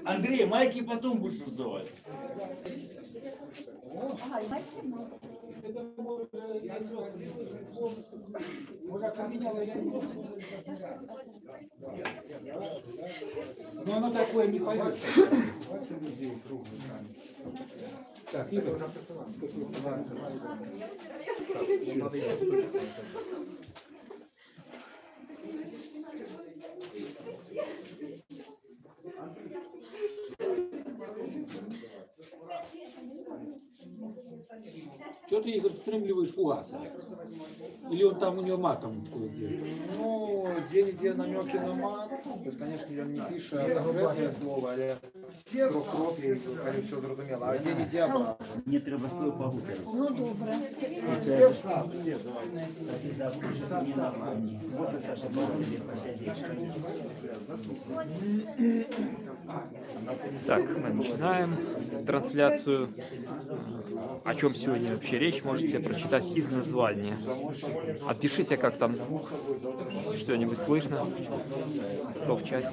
Андрей, майки потом будешь раздавать. Но оно такое не пойдет. Так, Игорь. Что ты, Игорь, стремливаешь УАЗа? Или он там у него матом делает? Ну, где-нибудь намеки на мат. То есть, конечно, он не пишет конкретное слово, але крок-крок, я все зрозуміло. А где-нибудь образно. Не треба з тобою погукати. Ну добре. Степ сам. Так, мы начинаем трансляцию. О чем сегодня вообще речь, можете прочитать из названия. Отпишите, как там звук, что-нибудь слышно, кто в чате.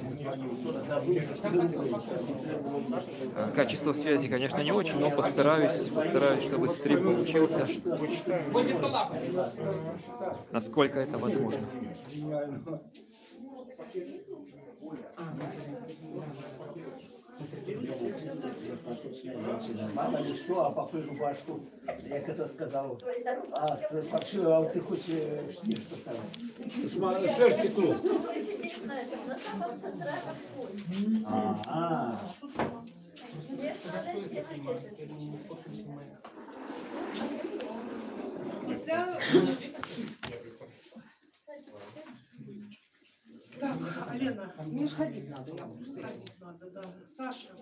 Качество связи, конечно, не очень, но постараюсь, чтобы стрим получился, насколько это возможно. Мало ли что, а папы рубашку, як это сказал, а с паршивой овцы хочешь что там? Шерсти клуб. Так, Алена, Між ходить надо. ходить надо, да. Саша,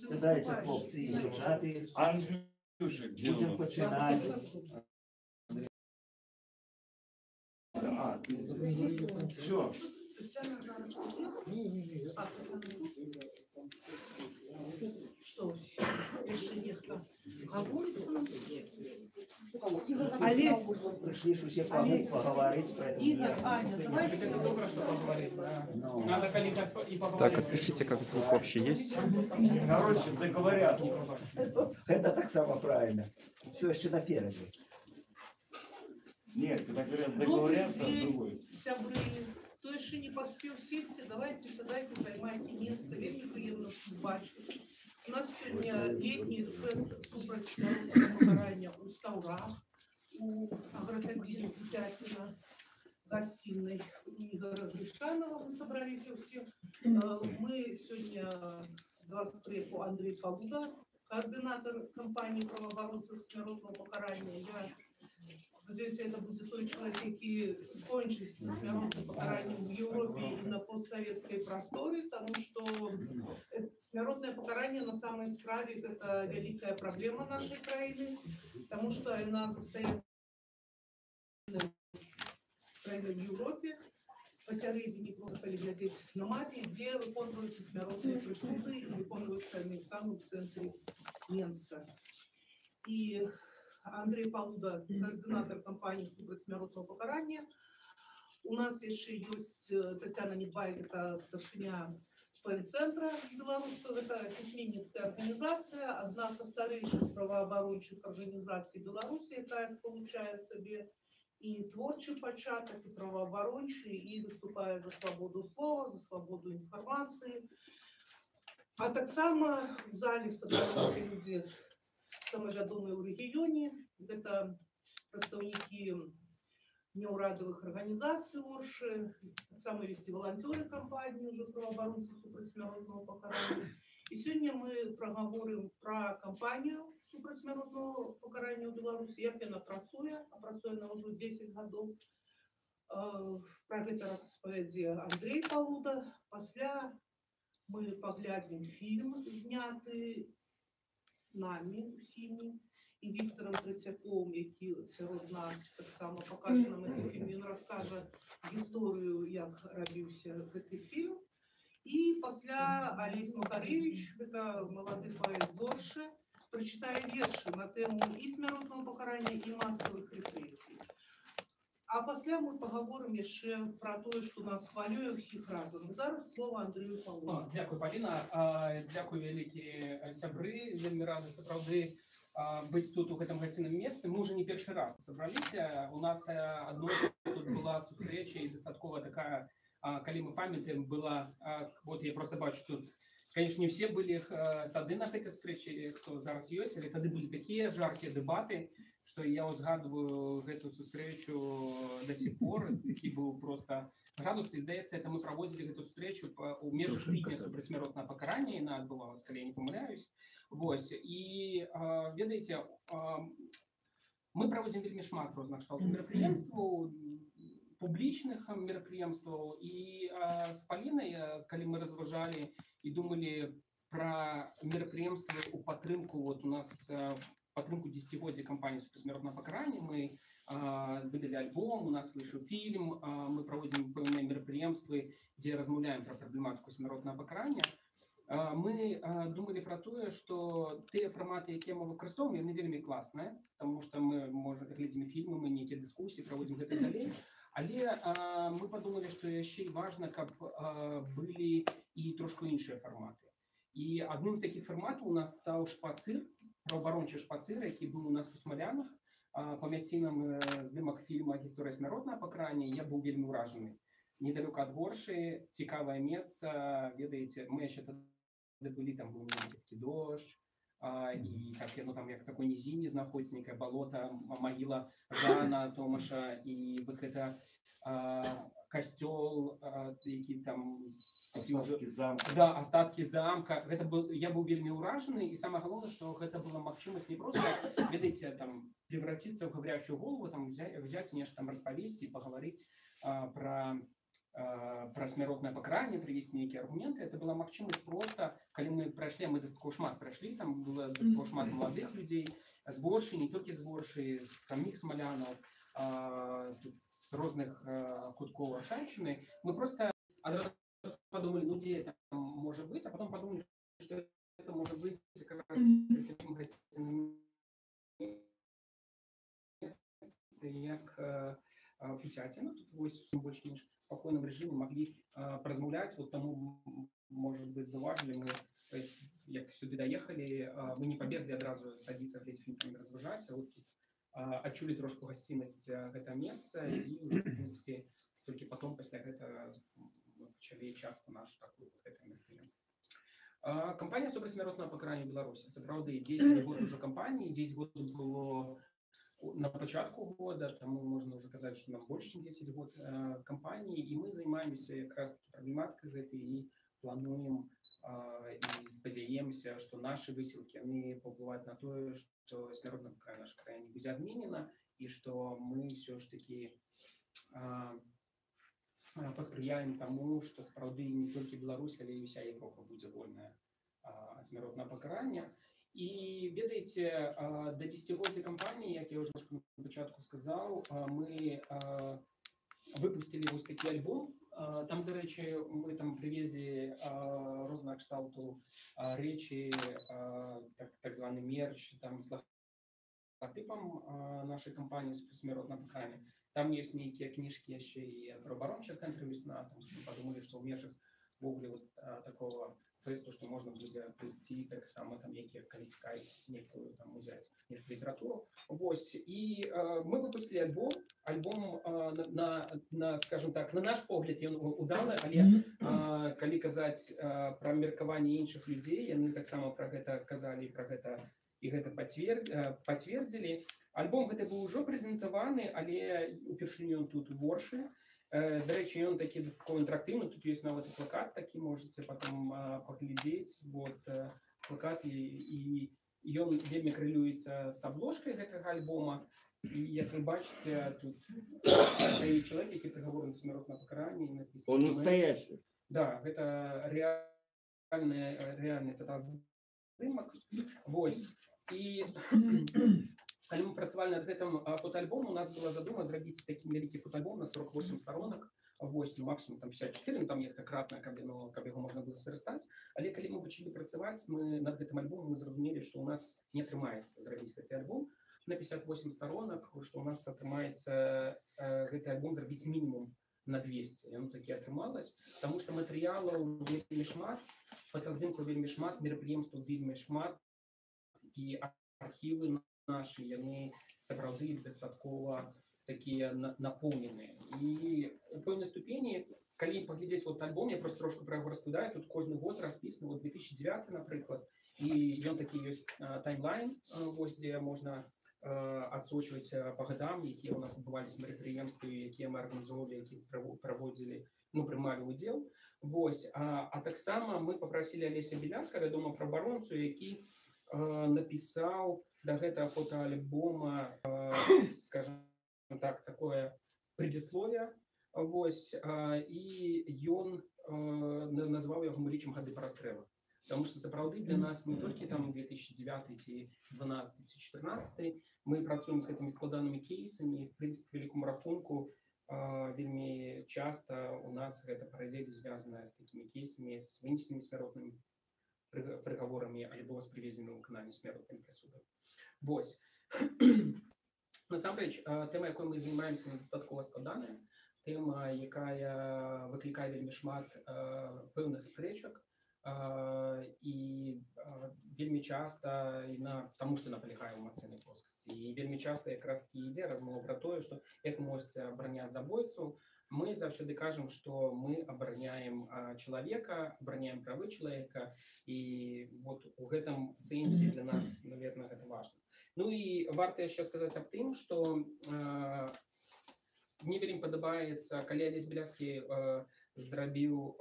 ты Дайте выступаешь. хлопці і дівчати, Андрюша, где у будемо нас? починати. Все. Татьяна зараз. А, что, еще нехто говорит у нас? Олесь, Прийшли ж усі Олесь, поговорити про це. Игорь, Аня, давайте. Ну, Так, отпишите, как звук вообще есть. Короче, договорятся. это так само правильно. Все ще напереду. Нет, когда говорят договорятся, другой. Сябры, хто ще не поспів сісти, давайте сідайте, займайте місце. Вельми приємно вас бачити. У нас сьогодні літній фест супроть народного покарання у Ставрах, у агросадине Путятина, гостиной Игоря Гришанова. Мы собрались все. Мы сегодня 23 Андрей Павлуда, координатор компании правооборонцев с народного покарания. Я сподіваюся, це буде той чоловік, який скончить з смертним покаранням в Європі і на постсоветській просторі, тому що смертне покарання на самой справе это великая проблема нашей країни, тому що вона застається в Європі, посередині просто глядеть на мапі, де виконуються смертні присуди і виконуються в самому центрі Мінська. І Андрей Павлуда, координатор компании «Супроть смертного покарания». У нас еще есть Татьяна Недбай, это старшиня ПН-центра белорусского, это письменницкая организация, одна со старейших правооборончих организаций Беларуси, яка сполучає собі і творчий початок, і правооборончий, і виступає за свободу слова, за свободу інформації. А так само в залі собралися люди самые вядомые в регионе, это представники неурадовых организаций ОРШи, самые есть волонтеры компании уже правооборонцы супроть смертного покарания. И сегодня мы проговорим про компанию супроть смертного покарания в Беларуси, як вона працує, а працує вона уже 10 годов. Про это розповідає Андрей Павлуда. Після ми поглядим фільм, знятий нами усіми і Віктором Третьяковим, який серед нас так само покаже нам цей фільм. Він розкаже історію, як робився цей фільм. І після Олесь Макаревич, це молодий поет з Орши, прочитає вірші на тему і смертного покарання, і масових репресій. А пасля мы пагаворым яшчэ пра тое, што нас хвалюе ўсіх разам. Зараз слова Андрыю Павловичу. Дзякуй, Паліна. Дзякуй вялікія сябры. Вельмі рады сапраўды быць тут у гэтым гасцінным месцы. Мы уже не першы раз сабраліся. У нас адной тут была сустрэча і дастаткова такая, калі мы памятаем, была, вот я просто бачу тут, конечно, не все были тады на такой встрече, кто зараз ёсць, але тады были такие жаркие дебаты, что я узгадываю эту встречу до сих пор. Такі был просто градус, и здаецца, это мы проводили эту встречу у межах тыдня супрацьсмяротнага пакарання, яна адбывалась, калі я не помыляюсь. Вось, і ведаеце, мы проводим вельмі шмат розных кшталтаў мерапрыемстваў, публічных мерапрыемстваў, і з Палінай, калі мы разважалі і думали про мерапрыемствы у падтрымку, вот у нас падтрымку 10-годдзя кампаніі супрацьсмяротнага пакарання, мы выдали альбом, у нас вышел фильм, мы проводим пэўныя мерапрыемствы, дзе размаўляем про праблематыку смяротнага пакарання. Мы думали про тое, што тыя фарматы, якія мы выкарыстоўваем, яны вельмі класныя, тому што мы глядзім фільмы, мы нейкія дыскусіі праводзім гэта далей. Але мы подумали, што яшчэ важна, каб былі і трошку іншыя фарматы. І адным з такіх фарматаў у нас стаў шпацыр, праваабарончы шпацыр, які быў у нас у Смалянах. Па мясцінам здымак фільма «Гісторыя смяротнага пакарання» я быў вельмі ўражаны. Недалёка ад Горшы, цікавае месца, ведаеце, мы яшчэ тады былі, там быў такі дождж, і так яно там як такой нізіне знаходзіцца, нейкае балота, магіла Жана Томаша, і вот гэта касцёл, які там Остатки замка. Да, остатки замка. Гэта был, я был вельмі ўражаны, і самое главное, что гэта была магчымасць не просто, ведаеце, там превратиться в говорящую голову, там взять нешта там расповесці, поговорить про смяротнае пакаранне, привести нейкія аргументы. Это была магчымасць просто, калі мы прайшлі, мы дастаткова шмат прайшлі, там было дастаткова шмат маладых людзей з Горшы, не толькі з Горшы, з самих смалянаў, з розных куткоў Аршаншчыны. Мы просто подумали, ну где это может быть, а потом подумали, что это может быть как раз таким гостиным як Путятина. Тут вось больше ніж в спокойном режиме могли поразмаўляць. Вот тому, может быть, заважили мы, як сюда доехали, мы не побегли одразу садиться в фильм разважаць, а вот тут адчулі трошку гасціннасць гэта месца, і в принципе только потом после этого пачалі частку нашу такую гэта мерапрыемства. Кампанія супрацьсмяротнага пакарання Беларусі. Сапраўды 10 год уже кампаніі, 10 год было на пачатку года, тому можна уже казаць, што нам больш чым 10 год кампаніі, і мы займаемся якраз праблематыкай гэтай і плануем і спадзяемся, што нашы высілкі яны паўплываюць на тое, што смяротнае пакаранне наша краіне будзе адменена, і што мы ўсё ж такі паспрыяем таму, што сапраўды не толькі Беларусь, але і ўся Европа будзе вольная ад смяротнага пакарання. І ведаеце, да 10-годдзя кампаніі, як я ўжо на пачатку сказаў, мы выпусцілі вось такі альбом. Там, дарэчы, мы там прывезлі рознага кшталту рэчы, так званы мерч, там з лагатыпам нашай кампаніі супрацьсмяротнага пакарання. Там есть нейкія кніжкі яшчэ і праваабарончага цэнтра «Весна», там мы подумали, што ў межах ввогуле вот такого фэсту, што можна будзе прыйсці таксама там якія калі цікавіць некую там узяць літаратуру. Вось, і мы выпустили альбом на, скажем так, на наш погляд ён удалы, але калі казаць пра меркаванне іншых людзей, яны таксама пра гэта казалі, пра гэта і гэта пацвердзілі. Альбом гэты быў ужо прэзентаваны, але упершыню ён тут у Горшы. Дарэчы, ён такі дастаткова інтэрактыўны, тут ёсць нават і плакат такі, можаце потом паглядзець. Вот плакат, і ён вельмі карэлюецца з абложкай гэтага альбома. І як вы бачыце, тут стаіць чалавек, які прыгавораны да смяротнага пакарання, напісана. Он настоящий. Да, гэта рэальны фотаздымак. Вось. І калі мы працавалі над гэтым фотоальбомом, у нас была задума зрабіць такі вялікі фотоальбом на 48 сторонак, вось, ну, максимум там 54, ну, там нехта кратна, каб яго можна было свярстаць. Але калі мы пачалі працаваць, мы над гэтым альбомом мы зразумелі, што ў нас не атрымаецца зрабіць гэты альбом. на 58 сторонок, что у нас атрымаецца гэты альбом зрабіць мінімум на 200. Яно такі атрымалось, потому что матэрыялаў вельмі шмат, фотаздымкаў вельмі шмат, мерапрыемстваў вельмі шмат, і архівы нашы, яны сапраўды дастаткова такія напоўненыя. І у пэўнай ступені, калі паглядзець вот альбом, я просто трошку пра яго распавядаю, тут кожны год распісаны, вот 2009, напрыклад, і ён такі ёсць таймлайн, вось дзе можна адсочваць па гадам, якія ў нас адбываліся мерапрыемствы, якія мы арганізоўвалі, якія праводзілі, ну, прымалі ўдзел. Вось, а таксама мы папрасілі Алеся Беляцкага, вядома, праваабаронцу, які напісаў да гэтага фотоальбома, скажем так, такое предисловие, вось, і ён назваў яго, мы лічым, гады прастрэлу. Потому что сапраўды для нас не толькі там 2009 ці 12 ці 14 мы працуем з гэтымі складанымі кейсамі, в прынцыпе, вялікому рахунку вельмі часта у нас гэта паралелі звязаная з такімі кейсамі, з вынесенымі смяротнымі прыгаворамі альбо з прывезенымі выкананнем смяротнымі прысудамі. Вось. Насамрэч, тэма, якой мы займаемся, дастаткова складаная, тэма, якая выклікае вельмі шмат пэўных спрэчак, і вельмі часта таму што напалягае ў эмацыйнай плоскасці. І вельмі часта якраз такі ідзе размова пра тое, што як можна абараняць забойцу. Мы заўсёды кажам, што мы абараняем чалавека, абараняем правы чалавека, і вот у гэтым сэнсе для нас, наверное, гэта важна. Ну і варта яшчэ сказаць аб тым, што мне вельмі падабаецца, калі Алесь Беляцкі зрабіў,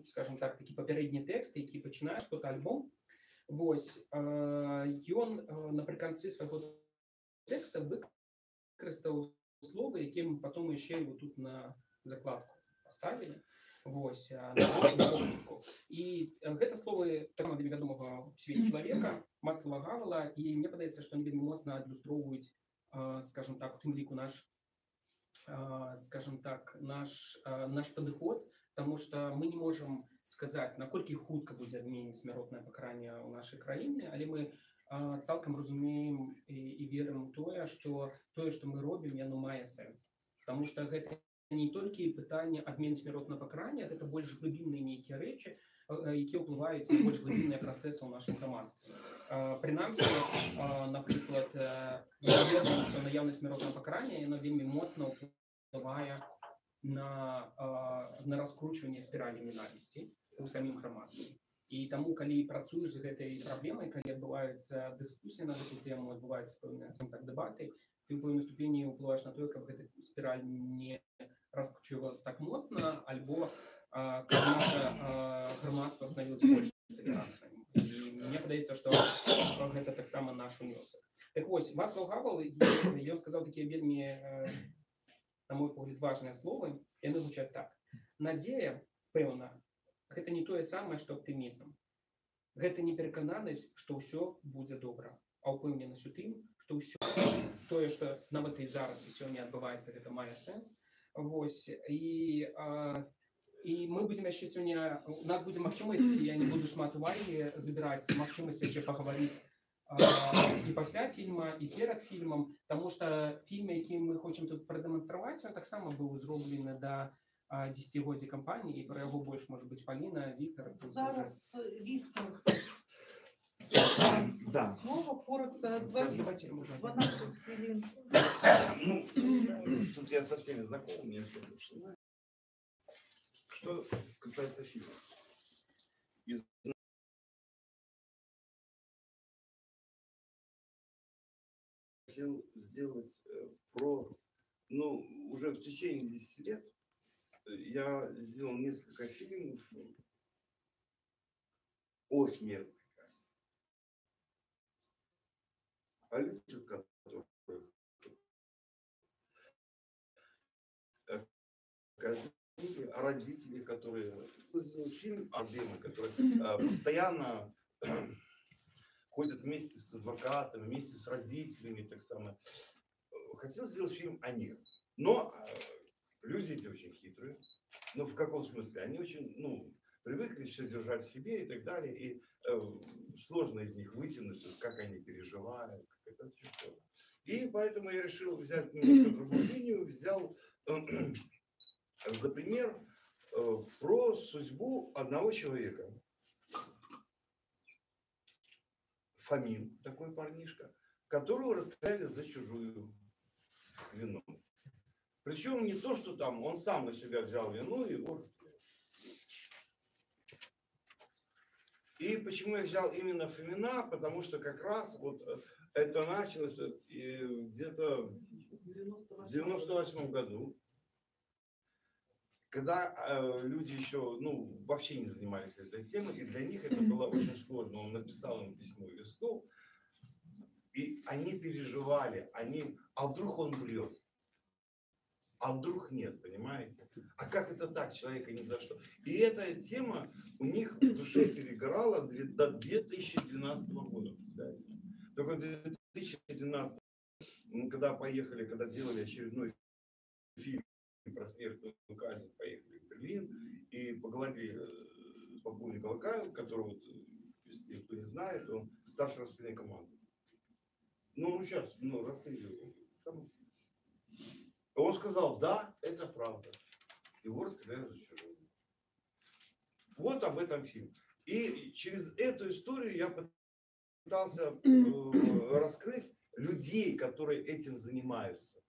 скажем так, такі папярэдні тэкст, які пачынае што-то альбом. Вось, ён напрыканцы свайго тэкста выкарыстаў словы, якія мы потом яшчэ вот тут на закладку поставілі. Вось, і гэта словы такого вельмі вядомага ў свеце чалавека, Вацлава Гавала, і мне падаецца, што они вельмі моцна адлюстроўваюць, скажем так, у тым ліку наш падыход, потому что мы не можем сказать, наколькі хутка будзе адменена смяротнае пакаранне ў нашай краіне, але мы цалкам разумеем і верым у тое, што мы робім, яно мае сэнс. Потому что гэта не толькі пытанне адмены смяротнага пакарання, гэта больш глыбінныя нейкія рэчы, якія ўплываюць на больш глыбінныя працэсы ў нашым грамадстве. Прынамсі, напрыклад, я ведаю, што наяўнасць смяротнага пакарання яно вельмі моцна ўплывае на раскручванне спіралі ненавісці ў самім грамадстве. І таму, калі працуеш з гэтай праблемай, калі адбываюцца дыскусіі на гэту тэму, адбываюцца пэўныя дэбаты, ты ў пэўнай ступені ўплываеш на тое, каб гэта спіраль не раскручвалася так моцна, альбо каб наша грамадства становілася больш талерантным. І мне падаецца, што гэта таксама наш унёсак. Так вось, Вацлав Гавал, ён сказаў такія вельмі, на мой погляд, важныя словы, яны гучаць так. Надзея, пэўна, гэта не тое самае, што аптымізм. Гэта не перакананасць, што ўсё будзе добра, а ўпэўненасць у тым, што ўсё тое, што нават і зараз і сёння адбываецца, гэта мае сэнс. Вось, і мы будзем яшчэ сёння, у нас будзе магчымасць, я не буду шмат увагі забіраць, магчымасць яшчэ пагаварыць і пасля фільма, і перад фільмам, таму што фільм, які мы хочам тут прадэманстраваць, ён таксама быў зроблены да 10-годдзя кампаніі, і пра яго больш, можа быць, Паліна, Віктор. Зараз Віктор. Да. Слово коротко, 12 хвилин. Ну, тут я со всеми знаком, мне все пришло. Что касается фильма. Хотел сделать ну, уже в течение 10 лет я сделал несколько фильмов о смерти. О людях, которые о родителях, которые сделали фильм, проблемы, которые постоянно ходят вместе с адвокатами, вместе с родителями, так само. Хотел сделать фильм о них. Но люди эти очень хитрые. Ну, в каком смысле? Они очень, привыкли все держать в себе и так далее. И сложно из них вытянуть, вот как они переживают. Как это очень сложно. И поэтому я решил взять немножко другую линию, взял за пример про судьбу одного человека. Фомин, такой парнишка, которого расстреляли за чужую вину. Причем не то, что там он сам на себя взял вину и его расстреляли. И почему я взял именно Фомина? Потому что как раз вот это началось где-то в 98 году, когда люди еще вообще не занимались этой темой, и для них это было очень сложно. Он написал им письмо в весну, и они переживали, а вдруг он врет? А вдруг нет, понимаете? А как это так, человека ни за что? И эта тема у них в душе перегорала до 2012 года. Представляете? Только в 2012, когда поехали, когда делали очередной фильм про смертную казнь, поехали в Берлин и поговорили с полковником Акаевым, которого, если кто не знает, он старший расстрельной команды. Он сейчас расстреливал. Он сказал, да, это правда. Его расстреляли за чужую. Вот об этом фильм. И через эту историю я пытался раскрыть людей, которые этим занимаются.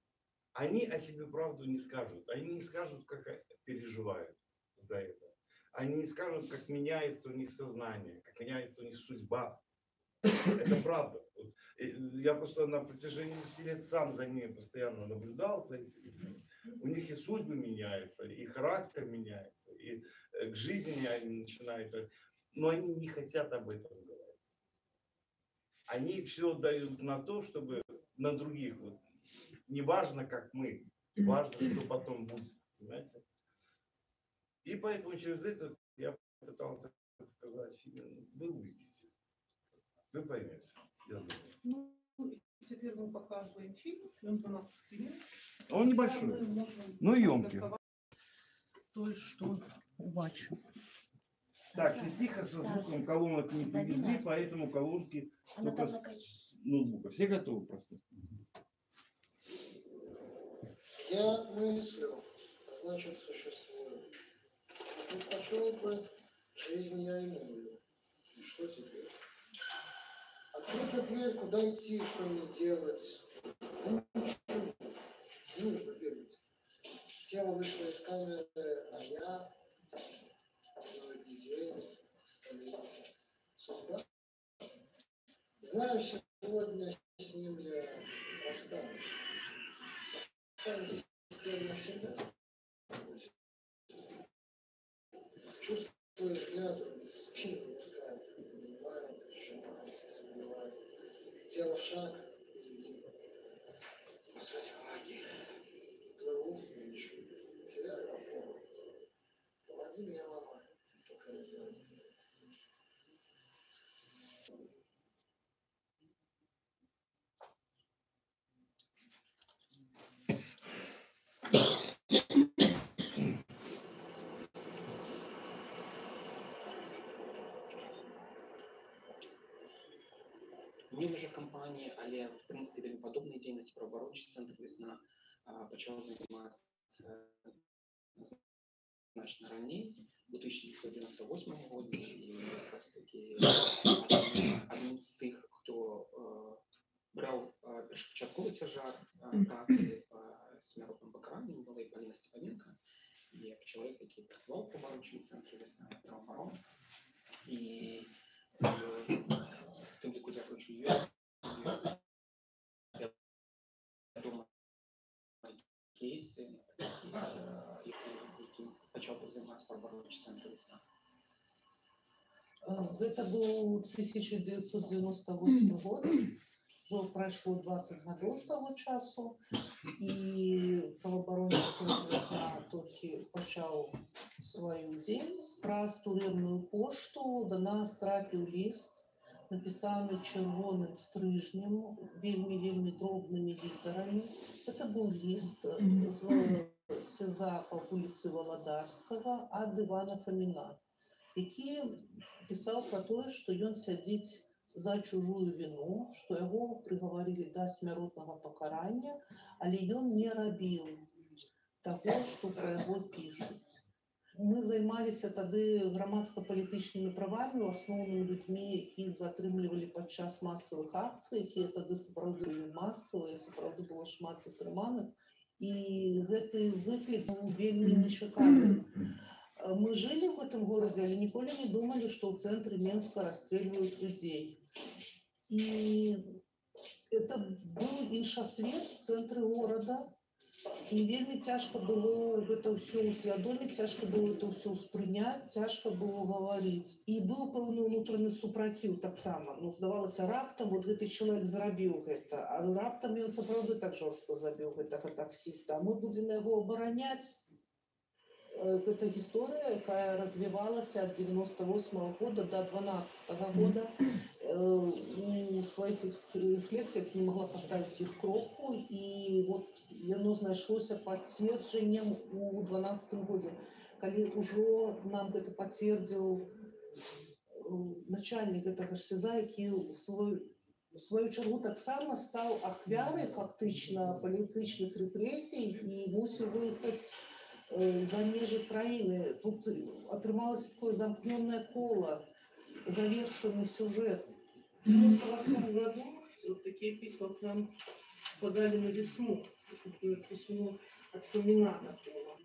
Они о себе правду не скажут. Они не скажут, как переживают за это. Они не скажут, как меняется у них сознание, как меняется у них судьба. Это правда. Я просто на протяжении 10 лет сам за ними постоянно наблюдал, за этими людьми. У них и судьбы меняются, и характер меняется, и к жизни они начинают. Но они не хотят об этом говорить. Они все дают на то, чтобы на других. Не важно, как мы, важно, что потом будет. Понимаете? И поэтому через это я пытался показать фильм. Вы увидите. Вы поймете. Я думаю. Теперь мы показываем фильм. Он 12 минут. Он небольшой, но емкий. То, что убачим. Так, все тихо, со звуком колонок не привезли, поэтому колонки только с ноутбука. Все готовы просто? Я мыслю, значит существую. Тут почему бы жизнь я иную. И что теперь? Открыта дверь, куда идти, что мне делать. Да ничего не нужно бегать. Тело вышло из камеры, а я новый день, столетие. Судьба. Знаю, сегодня с ним я расстанусь. Память с тем навсегда. Чувствую взглядом, спину искать, поднимает, сжимает, согревает. Тело в шаг, впереди. Господи, помоги. Плыву, лечу, теряю опору. Помоги меня, мама, по коридору. Мне вже компанії, але в принципі вельми подобної діяльності правооборончий центр «Весна» почав займатися значно раніше, у 1998 році, і якраз таки одним з тих, хто брав першопочатковий тяжар праці з смертним покаранням, була і Поліна Степаненко, і як чоловік, який працював в правооборончому центрі «Весна» правооборонця. І тим таку дякуючи їй, я думаю, кейси, які почав займатися правооборончий центр «Весна». Это был 1998 год. Уже прошло 20 годов с того часу. И правооборонный центр «Весна» только почав свою деятельность. Праз тюремную пошту до нас трапил лист, написанный червоным стрижнем, вельми дробными литерами. Это был лист с СИЗА по улице Володарского от Ивана Фомина. які пісаў пра тое, што ён сядзіць за чужую віну, што яго прыгаварылі да смяротнага пакарання, але ён не рабіў таго, што пра яго пішуць. Мы займаліся тады грамадска-палітычнымі правамі, у асноўным людзьмі, якіх затрымлівалі падчас масавых акцый, якія тады сапраўды былі масавыя, сапраўды было шмат затрыманых, і гэты выклік быў вельмі нечаканым. Мы жылі ў гэтым горадзе, але ніколі не думалі, што ў цэнтры Менска расстрэльваюць людзей. І это быў іншасвет у цэнтры горада, і вельмі цяжка было гэта ўсё ўсвядоміць, цяжка было это ўсё ўспрыняць, цяжка было гаварыць. І быў пэўны ўнутраны супраціў таксама. Ну, здавалася, раптам вот гэты чалавек зрабіў гэта, а раптам ён сапраўды так жорстка забіў гэтага таксіста, а мы будзем яго абараняць. Гэта гісторыя, якая развівалася ад 98-го года до 12-го года. У сваіх рэфлексіях не магла паставіць іх кропку, і вот яно знайшлося пацверджаннем у 12-м годзе, калі ўжо нам гэта пацвердзіў начальнік гэтага ж СІЗА, які у сваю чаргу таксама стаў ахвярай фактычна палітычных рэпрэсій і мусіў выехаць за межы краіны. Тут атрымалася такое замкнёнае кола, завершенный сюжет. В 1998 году вот такие письма к нам подали на весну. Например, письмо от Фомина такого.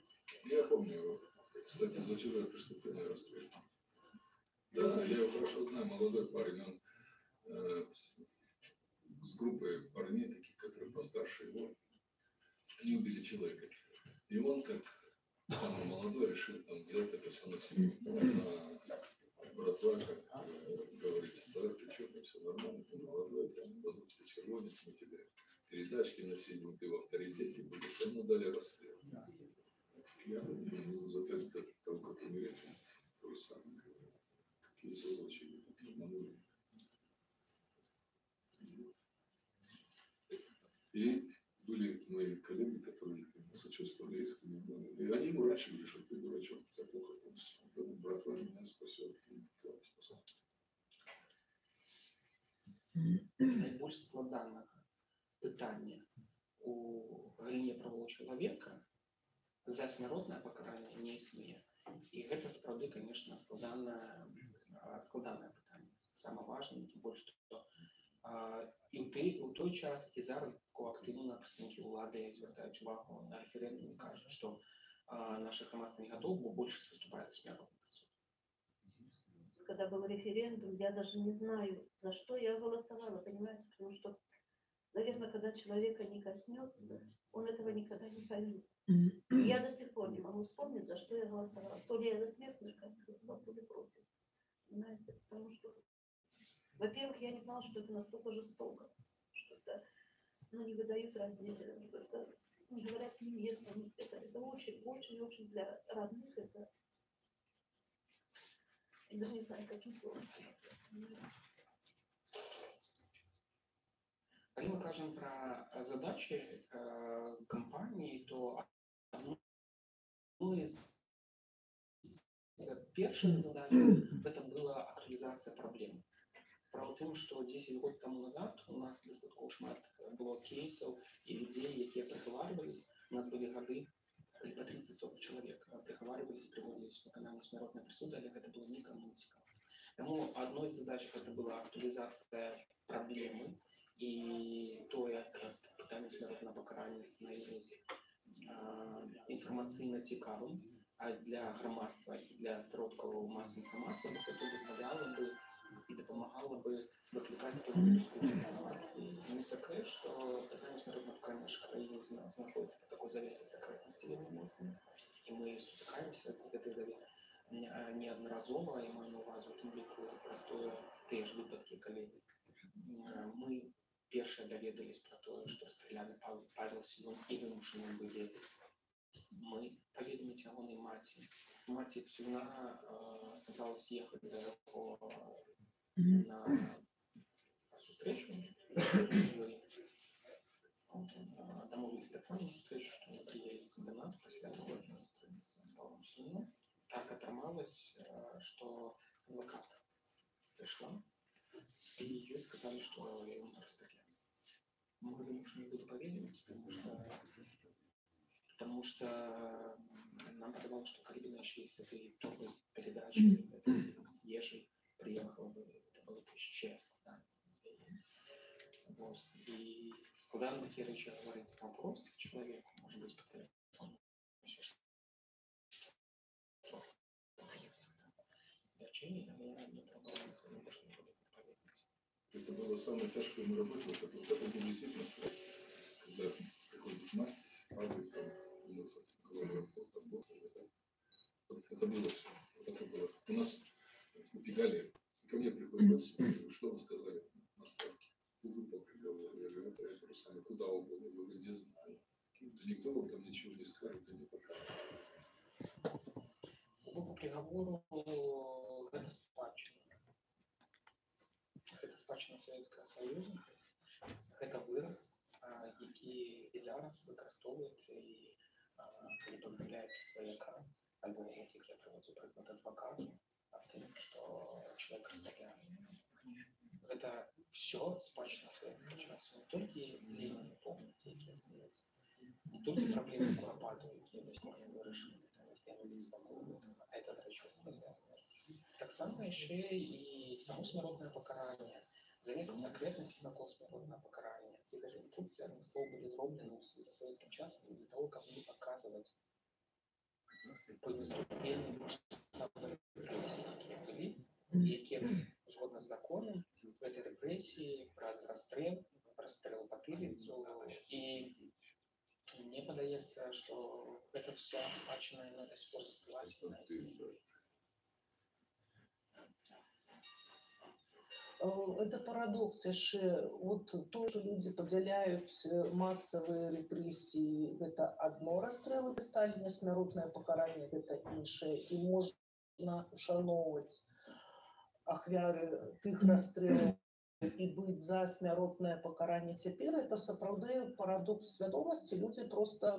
Я помню, кстати, за чужое преступление раскрыли. Да, я его хорошо знаю, молодой парень, он с группой парней таких, которые постарше его, они убили человека. И он, как самый молодой, решил там делать это все на себе. Братва, как говорится, да, ты что, там все нормально, ты молодой, там дадут тебе червонец, мы тебе передачки носили, ты в авторитете будешь, ему дали расстрел. Я за это того, как умереть, то же самое. Какие сволочи обманули. И были мои коллеги, которые сочувствовали искренне. И они ему раньше говорили, что ты дурачок, у тебя плохо относишься. Братва меня спасет, и тебя спасет. Найбольш складанага пытання у галіне правоў чалавека за смяротнае пакаранне не існуе. І гэта сапраўды, конечно, складанае пытанне. Сама важнае, тым больш, што і ў той час, і зараз актыўна прадстаўнікі ўлады звяртаюць увагу на рэферэндум і кажуць, што наше грамадства не готово, бо большасць выступает за смяротны прысуд. Когда был референдум, я даже не знаю, за что я голосовала, понимаете, потому что, наверное, когда человека не коснется, он этого никогда не поймет. Я до сих пор не могу вспомнить, за что я голосовала. То ли я за смерть, мне кажется, голосовала, то ли против. Понимаете, потому что, во-первых, я не знала, что это настолько жестоко, что это, не выдают родителям, что это не говорят невестам. Это очень-очень для родных, это... Я даже не знаю, каким словом это назвать. Калі мы кажам пра задачы кампаніі, то одной з першых задач это была актуалізацыя праблем. Справа ў тым, што 10 год таму назад у нас дастаткова шмат было кейсаў і людзей, якія прыгаварвались. У нас былі гады, калі па 30-40 чалавек прыгаварвались, прыводзілись выкананне смяротнай прысуды, але гэта было нікому не цікава. Таму адной з задач гэта была актуалізацыя праблемы і то, як пытанне смяротнага пакарання становілася інфармацыйна цікавым для грамадства і для сродкаў масавай інфармацыі, бо гэта дазваляла бы і дапамагала бы выклікаць не секрет, што пытанне смяротнага пакарання нашай краіны знаходзіцца пад такой завесай сакрэтнасці вельмі моцнай, і мы сутыкаемся з гэтай завесай неаднаразова, і маю на ўвазе у тым ліку тыя ж выпадкі, калі мы першыя даведались пра тое, што расстралялі Павел Сівун і вымушаны былі мы паведаміць ягонай маці. Маці Сівуна собралась ехаць да яго на сустрэчу, дамовились таксама на сустрэчу, што мы прыедзеце да нас пасля таго, што мы з Павлом Сівуном. Так атрымалось, што пришла, и ей сказали, что его надо расстрелять. Мы говорим, что не буду поверить, потому что нам подавалось, что Карибина еще из этой топовой передачи, с Ешей приехала бы, это было бы честно, да. Вот. И складаем такие речи говорить вопрос человеку, может быть, по телефону. Это было самое тяжкое в моей работе, это был действительно стресс, когда приходит мать, падает, там, умыться, голову, это было все. Это было. У нас убегали, ко мне приходят, что вы сказали на справке? Выпал приговор, я говорю, это сами куда угодно, я говорю, не знаю. Никто вам там ничего не скажет и не покажет. По приговору это спадщина. Это спадщина Советского Союзу. Это вираз, який і зараз використовується і коли повідомляється свояка, або як я приводжу приклад адвокату, в том, что человек расстреляет. Это все спадщина Советского часу. Не только Ленин помните, які остаються, не только проблемы Куропатова, які до сих пор не вирішені, это, до речі, так само ще і само смертне покарання. Замість секретності на смертне покарання. Ці даже інструкції, одним словом, були зроблені за советским часом для того, как не показывать по наступлению масштабной репрессии, які були, і які згодно з законом в этой репрессии расстрел потилицю, і мне подается, что это вся спадщина до сих пор застилась. Это парадокс, яшчэ вот то, что люди подзяляюць массовые репрессии, это одно, расстрелы Сталина, смяротнае пакаранне, это іншае, и можно ушановывать ахвяры тых расстрелов и быть за смяротнае пакаранне цяпер, это сапраўды парадокс свядомасці. Люди просто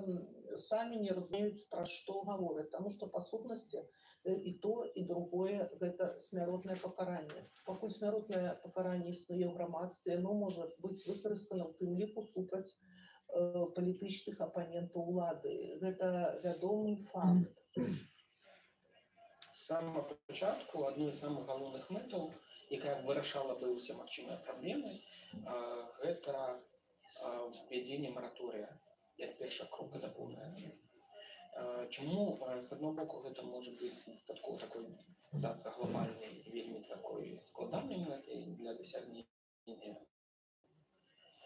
сами не разумеюць, пра што гавораць, потому что па сутнасці и то, и другое это смяротнае пакаранне. Пакуль смяротнае пакаранне існуе ў грамадстве, оно можа быць выкарыстана ў тым ліку супраць палітычных апанентаў улады. Гэта вядомы факт. З самого початку одной з самых галоўных мэтаў, якая вырашала бы ўсе магчымыя праблемы, гэта ввядзенне мараторыя як першы крок да поўнага. Чаму з аднаго боку гэта можа быць дастаткова такой дацца глобальнай вельмі такой складанай мэтай для дасягнення,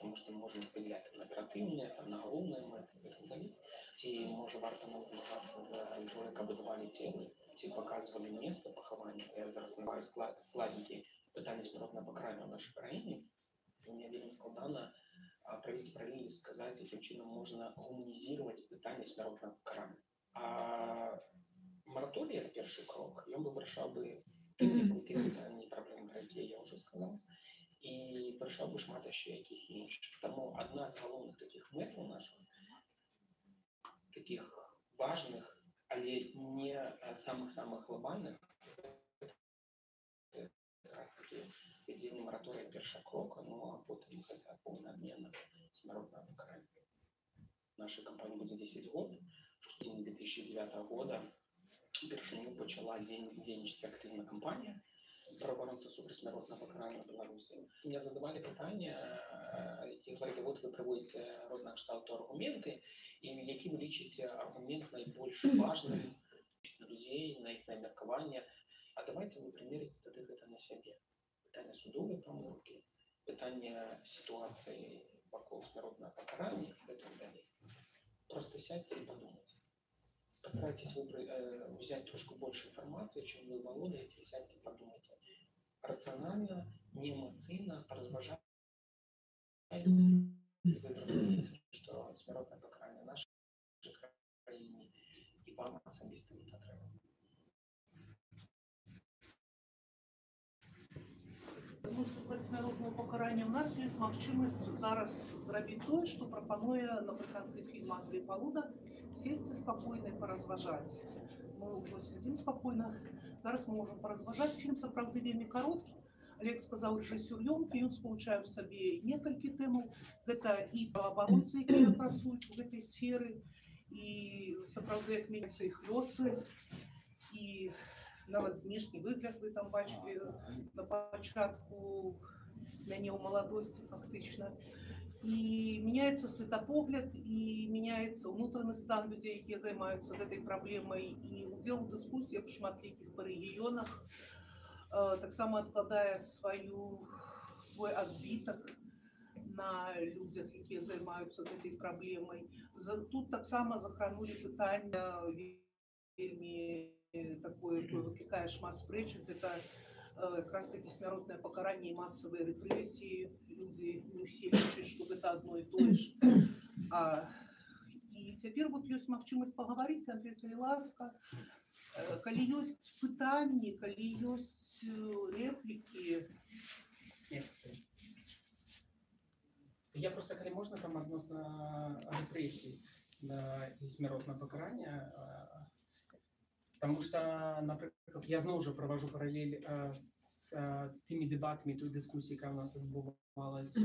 тому што можна падзяляць на аператыўныя, на галоўныя мэты і так далей. Ці можа варта нам змагацца за тое, каб будавалі целы, ці паказвалі месца пахавання. Я зараз называю складнікі пытання смяротнага пакарання ў нашай краіне. Мне вельмі складана правіць паралелі сказаць, якім чынам можна гуманізировать пытанне смяротнага пакарання. А мараторый — это першы крок. Ён бы вырашаў бы тыя пытанні і праблемы, пра якія я ўжо сказаў, і вырашаў бы шмат яшчэ якіх іншых. Таму адна з галоўных такіх мэтаў нашых, таких важных, але не самых-самых глобальных, таки введение моратория перший крок, ну а потом это полная отмена смертного покарания. Нашей компании будет 10 год. В июне 2009 года впервые почала дзейнічаць активная компания правоохоронцев супраць смертного покарания в Беларуси. Мне задавали питание, и говорили, вот вы проводите разного кшталту аргументы, и які вы лічыце аргумент найбольш важным для людей, на их меркаванне. А давайте вы примерите это на себе. Питание судовой помилки, питание ситуации вокруг смертного покарания и так далее. Просто сядьте и подумайте. Постарайтесь взять трошку больше информации, чем вы владеете, сядьте и подумайте. Рационально, не эмоционально, поразважайте. И вы разумеете, что смертное покарание в нашей краине и вам особисто не потрібно. Супраць смяротнага пакарання у нас ёсць магчымасць зараз зрабіць тое, што прапануе напрыканцы фільма Андрэй Палуда, сесці спакойна і паразважаць. Мы ўжо сядзім спакойна, зараз мы можам паразважаць. Фільм сапраўды вельмі кароткі, Олег сказаў рэжысёр ёмкі, ён спалучае ў сабе некалькі тэмаў. Гэта і праваабаронцы, якія працуюць у гэтай сферы, і сапраўды як меняцца іх лёсы, і нават знешні выгляд вы там бачылі на пачатку мяне ў маладосці фактычна. І меняецца светапогляд, і меняецца ўнутраны стан людзей, якія займаюцца гэтай праблемай, і удзел у дыскусіях шматлікіх па рэгіёнах таксама адкладае свой адбітак на людзях, якія займаюцца гэтай праблемай. Тут таксама закранулі пытання вельмі такое, якое выклікае шмат спрэчак, гэта якраз такі смяротнае пакаранне і масавыя рэпрэсіі. Людзі не ўсе лічаць, што гэта адно і тое ж. І цяпер вот ёсць магчымасць пагаварыць, Андрэй, калі ласка, калі ёсць пытанні, калі ёсць рэплікі. Я просто, калі можна, там адносна рэпрэсій і смяротнага пакарання, потому что, например, я знову ж провожу параллель с теми дебатами, той дискуссией, которая у нас відбувалась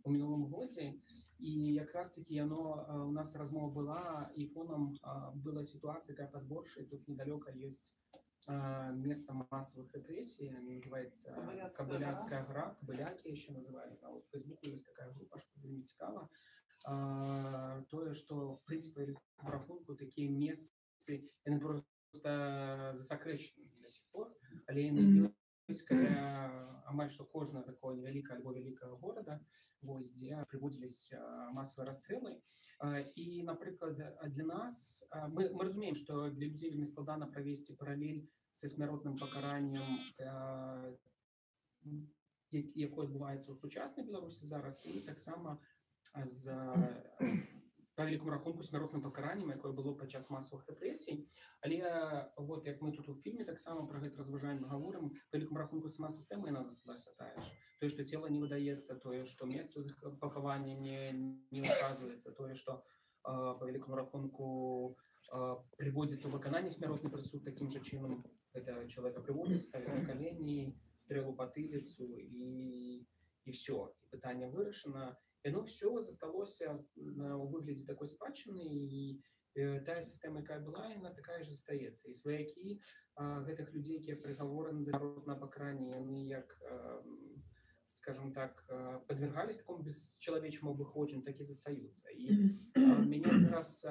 у минулом году. И як раз таки у нас размова была, и фоном была ситуация, как подборша, и тут недалеко есть место массовых репрессий, называется Кобыляцкая гора, Кобыляки еще называется. Вот в Фейсбуке есть такая группа, что не цікаво. То, что, в принципе, марафонку такие места, они просто засакрэчаны до сих пор, але яны ёсць каля амаль што кожнага такого невялікага альбо вялікага горада, вось, дзе прыводзіліся масавыя расстрэлы. І, напрыклад, для нас, мы разумеем, што для людзей вельмі складана правесці паралель са смяротным пакараннем, якое адбываецца ў сучаснай Беларусі зараз, і таксама з по великому рахунку смяротным пакараннем, якое было падчас масавых рэпрэсій. Але вот як мы тут у фільме таксама пра гэта разважаем, гаворым, по великому рахунку сама сістэма яна засталася тая ж. Тое, што цела не выдаецца, тое, што месца пахавання не указваецца, тое, што по великому рахунку прыводзіцца ў выкананне смяротны прысуд такім жа чынам. Гэта чалавека прыводзяць, ставяць на калені, стрэлу па тыліцу і все. І пытанне вырашана. Оно все засталося у выглядзе такой спадчыны, і тая сістэма, якая была, яна такая ж застаецца. І сваякі гэтых людзей, якія прыгавораны да смяротнага пакарання, яны як, скажем так, падвяргались такому бесчалавечаму абыходжанню, так і застаюцца. І мяне зараз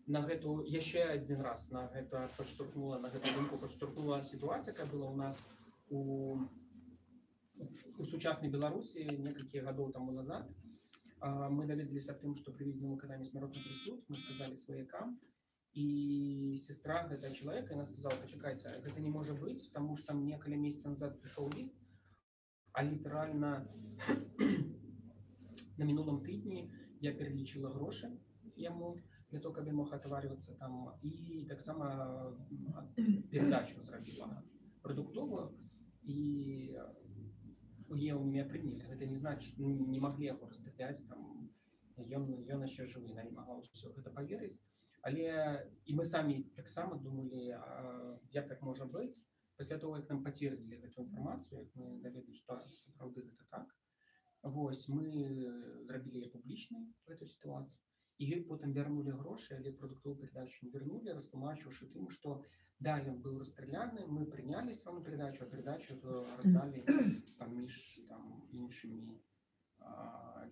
на гэту, яшчэ адзін раз на гэта падштурхнула, на гэту думку падштурхнула сітуацыя, якая была ў нас у сучаснай Беларусі некалькі гадоў таму назад. Мы даведаліся аб тым, што прывезли на выкананне смяротны прысуд, мы сказалі сваякам, і сестра гэтага чалавека, яна сказала: пачакайце, гэта не можа быць, таму што мне каля месяца назад прыйшоў ліст, а літаральна на мінулым тыдні я пералічыла грошы яму для того, каб ён мог атаварвацца там, і таксама перадачу зрабіла прадуктовую, і у меня приняли. Это не значит, что не могли яго расстрелять, там, ён яшчэ жывы, яна не могла ўсё гэта паверыць. Але і мы самі таксама думалі, як так можа быць. Пасля того, як нам пацвердзілі гэту інфармацыю, як мы даведалі, што сапраўды гэта так, вось, мы зрабілі яе публічнай гэту сітуацыю. І ёй потым вярнулі грошы, але прадуктовую перадачу не вярнулі, растлумачыўшы тым, што да, ён быў расстреляны, мы прыняли свою передачу, а передачу раздалі паміж іншымі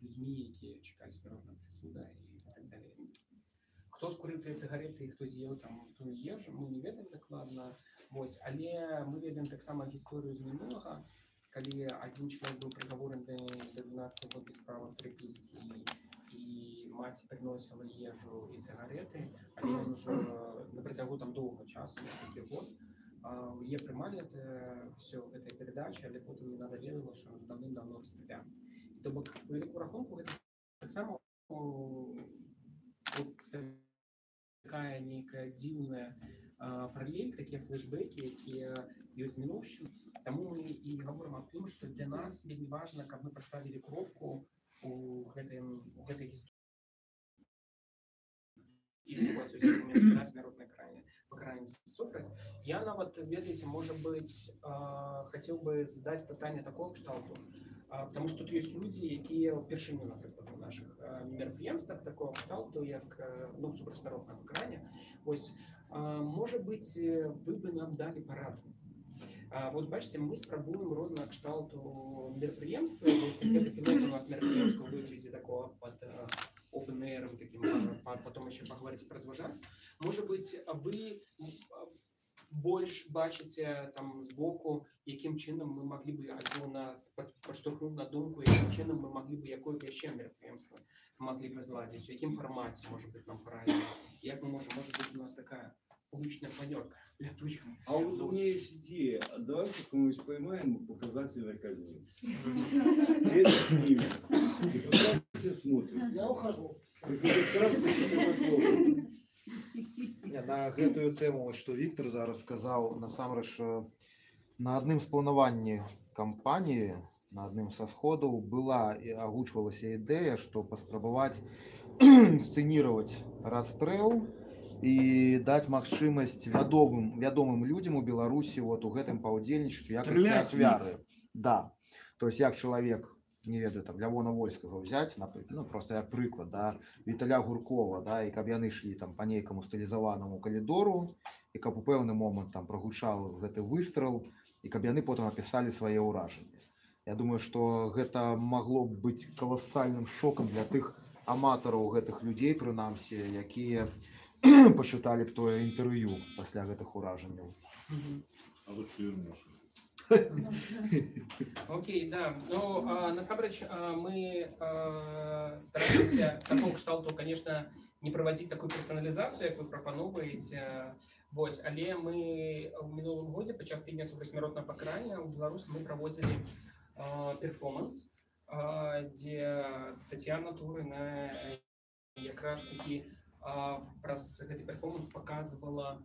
людзьмі, якія чакалі смяротнага прысуда і так далее. Хто скурыў тыя цыгареты і хто з'еў там тую ежу, мы не ведаем дакладна. Вось, але мы ведаем таксама гісторыю з мінулага, калі адзін чалавек быў прыгавораны да 12 год без права прыпіскі, і маці прыносіла ежу і цыгареты, але ён ужо на працягу там доўга часу, такі год, яе прымалі все гэтай перадачы, але потым яна даведала, што ўжо даўным-даўно расстраляны. То бок, по великому рахунку, гэта таксама такая нейкая дзіўная паралель, такія флешбекі, якія ёсць мінуўшчыны. Таму мы і гаворым аб тым, што для нас вельмі важна, каб мы паставілі кропку у гэтай гісторыі. І у вас ёсць аргумент за смяротнае каранне. пакаранне супраць. Я нават, ведаеце, можа быць, хацеў бы задаць пытанне такого кшталту, потому что тут есть люди, якія ўпершыню, напрыклад, у наших мерапрыемствах такого кшталту, як супрацьсмяротнае пакаранне. Вось, можа быць, вы бы нам далі параду. Вот бачите, мы спрабуем рознага кшталту мерапрыемствы. Гэта пілот у нас мерапрыемства ў выглядзе такого под open air, таким, потом еще поговорить про зважаць. Может быть, вы больше бачите там сбоку, яким чином мы могли бы альбо нас подштовхнуть на думку, яким чином мы могли бы якое еще мерапрыемство могли бы зладить, в яким формате, может быть, нам правильно. Як мы можем, может быть, у нас такая публичная планерка, летучка. А вот у меня есть идея, давай как-нибудь поймаем и показательно казним. Это снимем. И потом все смотрят. Я ухожу. На гэтую тэму, што Віктор зараз сказаў, насамрэч на адным з планаванні кампаніі, на адным са сходаў была і агучвалася ідэя, што паспрабаваць інсцэніраваць расстрэл і даць магчымасць вядомым людзям у Беларусі вот у гэтым паўдзельнічаць у якасці ахвяры. Да. То есть як чалавек, не ведаю, там Лявона Вольскага ўзяць, ну, просто як прыклад, да, Віталя Гуркова, да, і каб яны ішлі там па нейкаму стылізаванаму калідору, і каб у пэўны момант там прагучаў гэты выстрэл, і каб яны потым апісалі свае ўражанні. Я думаю, што гэта магло б быць каласальным шокам для тых аматараў гэтых людзей, прынамсі, якія пачыталі б тое інтэрв'ю пасля гэтых уражанняў. А лучше вернуш. Окей, да. Ну, насамрэч, мы стараемся такого кшталту, конечно, не проводить такую персонализацию, як вы прапановваеце. Вось, але мы ў мінулым годзе падчас тыдня супрацьсмяротнага пакарання ў Беларусі мы праводзілі перформанс, дзе Тацьяна Турына якраз такі праз гэты перформанс показывала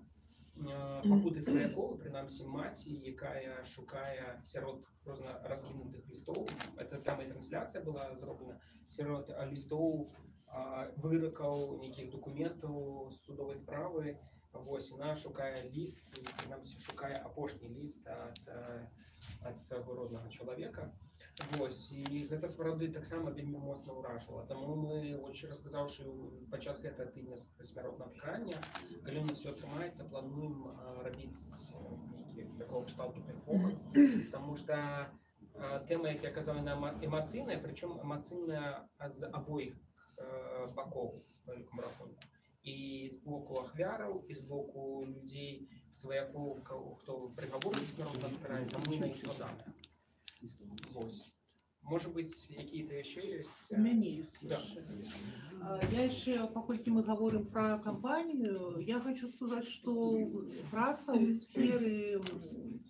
пакуты сваякоў, прынамсі маці, якая шукае сярод розна раскінутых лістоў. Это там і трансляцыя была зроблена сярод лістоў, выракаў, нейкіх дакументаў з судовай справы. Вось, яна шукае ліст, прынамсі шукае апошні ліст ад свайго роднага чалавека. Вось, і гэта сапраўды таксама вельмі моцна ўражала. Таму мы, расказаўшы падчас гэтага тыдня супрацьсмяротнага пакарання, калі у нас все атрымаецца, плануем рабіць нейкі такого кшталту перформанс, таму што тэма, як я казаў, яна эмацыйная, прычым эмацыйная з абоіх бакоў па вялікаму рахунку. І з боку ахвяраў, і з боку людзей, сваякоў, хто прыгавораны смяротнага пакарання, таму яна і складаная. Может быть, какие-то еще есть? У меня есть да. Я еще, паколькі мы говорим про кампанию, я хочу сказать, что праца в сфере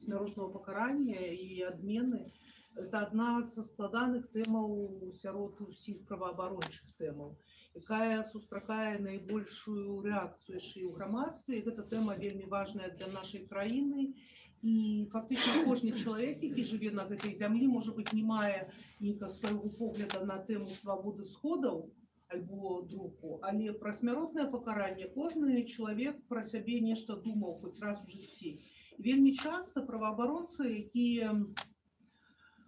смяротнага пакарання и адмены – это одна со складаных тэмаў сярод усіх праваабарончых тэмаў, якая сустракае найбольшую рэакцыю яшчэ і ў грамадстве. Гэта тэма вельмі важная для нашай краіны. І фактично кожны чалавек, які жыве на гэтай зямлі, можа быць, не мае нейкага свайго погляда на тэму свабоды сходаў альбо друку, але пра смяротнае пакаранне кожны чалавек пра сябе нешта думаў хоць раз у жыцці. Вельмі часта праваабаронцы, якія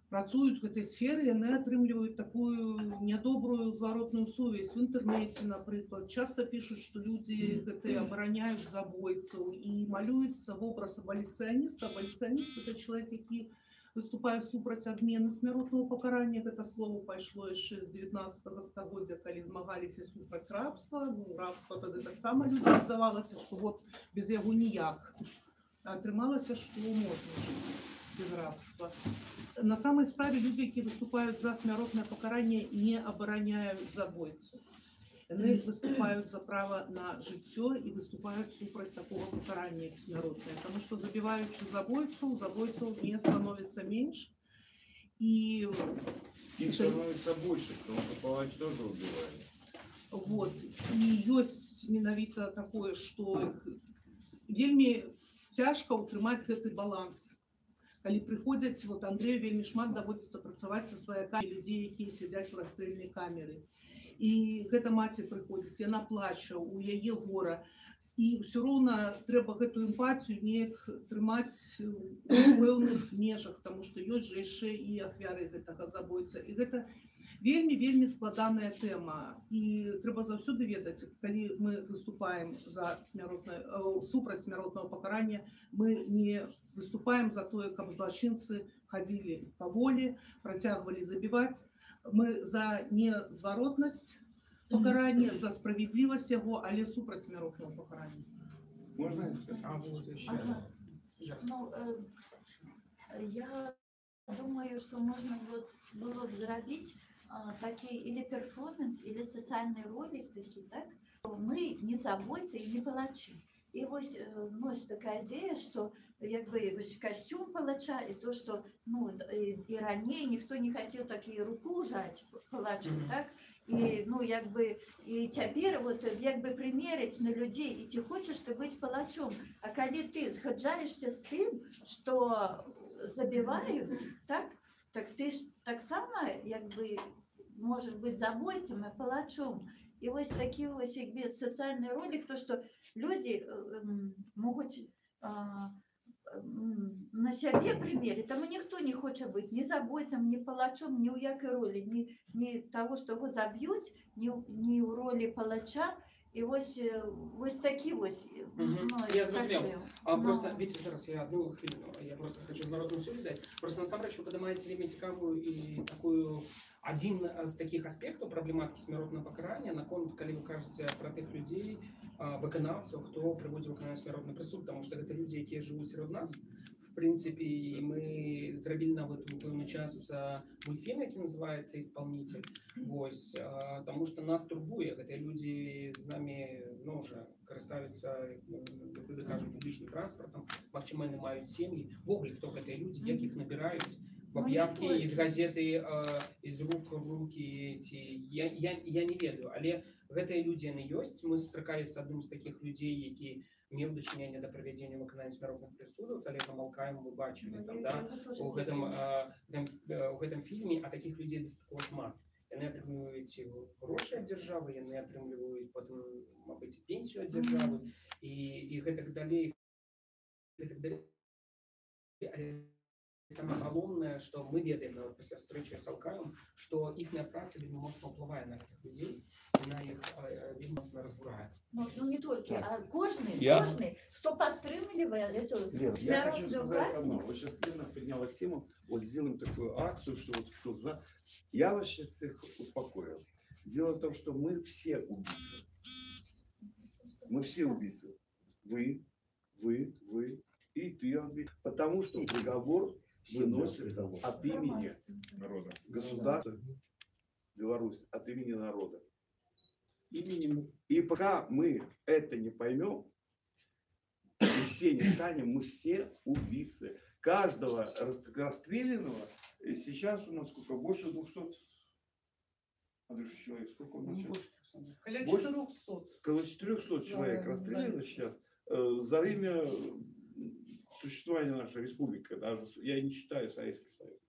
працуюць в гэтай сферы, яны атрымліваюць такую нядобрую зваротную сувязь в інтэрнэце, напрыклад. Часто пишут, что люди гэтыя абараняюць забойцаў і малюецца вобраз абаліцыяніста. Абаліцыяніст – это человек, які выступае супраць адмены смяротнага пакарання. Гэта слово пайшло яшчэ з 19 стагоддзя, калі змагаліся супраць рабства. Ну, рабства тады таксама людям здавалася, што вот без яго ніяк. Атрымалася, што можна без рабства. На самой справе люди, которые выступают за смяротное покарание, не обороняют забойцу. Они выступают за право на жыццё и выступают супраць такого покарания, как смяротное. Потому что забиваючи забойцаў не становится меньше. И их становится больше, потому что палач тоже убивает. Вот. И есть менавіта такое, что вельмі цяжка утрымаць гэты баланс. Калі прыходзяць, вот Андрею вельмі шмат даводзіцца працаваць са сваякамі людзей, якія сядзяць у расстрэльнай камеры. І гэта маці прыходзіць, яна плача, у яе гора. І все роўна трэба гэтую эмпатыю неяк трымаць у пэўных межах, таму што ёсць жа яшчэ і ахвяры гэтага забойца. І гэта вельмі складаная тэма. І трэба заўсёды ведаць, калі мы выступаем за супраць смяротнага пакарання, мы не выступаем за тое, каб злачынцы хадзілі па волі, працягвалі забіваць. Мы за незваротнасць покарання, за справедливость его, але супраць смяротного покарання. Можно? Ну, я думаю, что можно было зробить такие или перформанс, или социальный ролик, такие, так? Мы не забойцы и не палачи. И вот носит такая идея, что якби костюм палача, и то, что ну, и ранее никто не хотел такие руку жать палачу, так? И ну, якби, и теперь вот якби примерить на людей, и ты хочешь ты быть палачом, а когда ты сходжаешься с тем, что забивают, так ты ж так само якби можешь быть забойцем и палачом. И вот такие вот социальный ролик, то, что люди могут на себе примерить, там никто не хочет быть ни забойцем, ни палачом, ни у якой роли, ни того, что его забьют, ни у роли палача. І ось такі ось. Я зрозумів. Просто, видите, зараз я одну хвилину, я просто хочу з народною суть взяти. Просто насамрэч, ви піднімаєте вельми цікаву і такую, один з таких аспектів проблематики смертного покарання, наконт, коли ви кажете про тих людей, виконавців, хто приводить виконання смертного присуду, тому що це люди, які живуть серед нас. В принципе, мы зробили на певний час мультфільм, який називається «Исполнитель». Ось, тому що нас турбує, коли люди з нами знову ж користуються, завжди кажуть, публічним транспортом, максимально мають сім'ї. Вогли, хто це люди, як їх набирають, в об'явки, із газети, із рук в руки. Я не ведаю, але гэтыя люди яны ёсць. Мы сустракаліся з адным з таких людей, які меў дачыненне да правядзення выканання смяротных прысудаў, з Олегом Алкаем мы бачылі там, да, у гэтым фільме, а таких людей дастаткова шмат. Яны атрымліваюць грошы ад дзяржавы, яны атрымліваюць потым, мабыць, пенсію ад дзяржавы і гэтак далей. Але самае галоўнае, што мы ведаем нават пасля встречи з Алкаем, што іхняя праца вельмі моцна ўплывае на гэтых людзей, на іх вельмі моцна разбурае. Ну не только, а кожный, кто подтрымливает эту я хочу сказать одно. Вот сейчас Лена подняла тему, вот сделаем такую акцию, что вот кто за... Я вас сейчас всех успокоил. Дело в том, что мы все убийцы. Мы все убийцы. Вы и ты, потому что приговор выносится от имени народа. Государства Беларусь, от имени народа. И пока мы это не поймем, и все не станем, мы все убийцы. Каждого расстрелянного, сейчас у нас сколько? Больше 200 человек. Сколько у нас сейчас? Около 400. Около 400 человек расстреляно сейчас за время существования нашей республики. Даже я не считаю Советский Союз.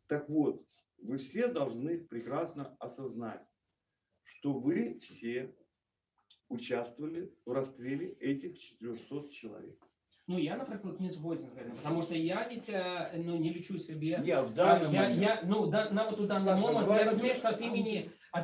Так вот, вы все должны прекрасно осознать, что вы все участвовали в расстреле этих 400 человек. Ну, я, например, не згоден з гэтым, потому что я ведь не лічу себе... Не, в данный момент... Нават у данный момент я разумею, что от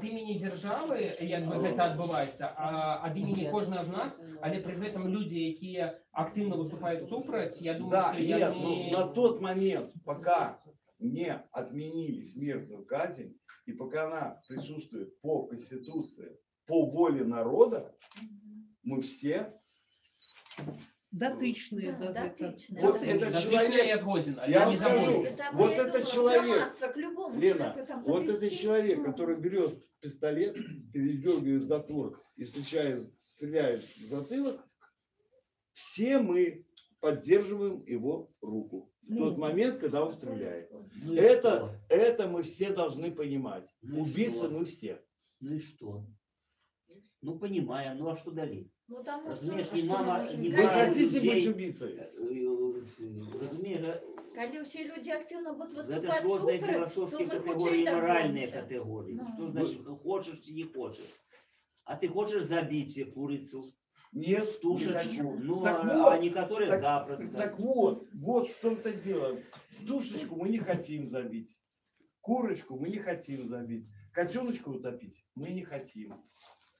імені державы якби гэта адбываецца, а ад імені кожнага з нас, але при гэтым люди, якія активно выступают супраць, я думаю, да, что нет, я не... на тот момент, пока не отменили смертную казнь, и пока она присутствует по Конституции, по воле народа, мы все... Дотычные, Вот этот человек, я сгоден, я вам скажу, вот этот человек, Лена, вот этот человек, который берет пистолет, передергивает затвор и стреляет в затылок, все мы поддерживаем его руку в тот момент, когда он стреляет. Это мы все должны понимать. Убийцы мы все. Ну и что? Ну понимаем, ну а что далее? Ну, там, разумеешь, не мама, не вы хотите быть убийцей? Разумеешь, когда все люди активно будут это выступать сложные супер, философские то мы категории, хоть моральные добьемся. категории. Ну. Что значит, хочешь или не хочешь? А ты хочешь забить курицу? Нет, не Тушечку. хочу. Ну, Так а вот, некоторые так- запросто. Так вот в том-то дело. Тушечку мы не хотим забить. Курочку мы не хотим забить. Котеночку утопить мы не хотим.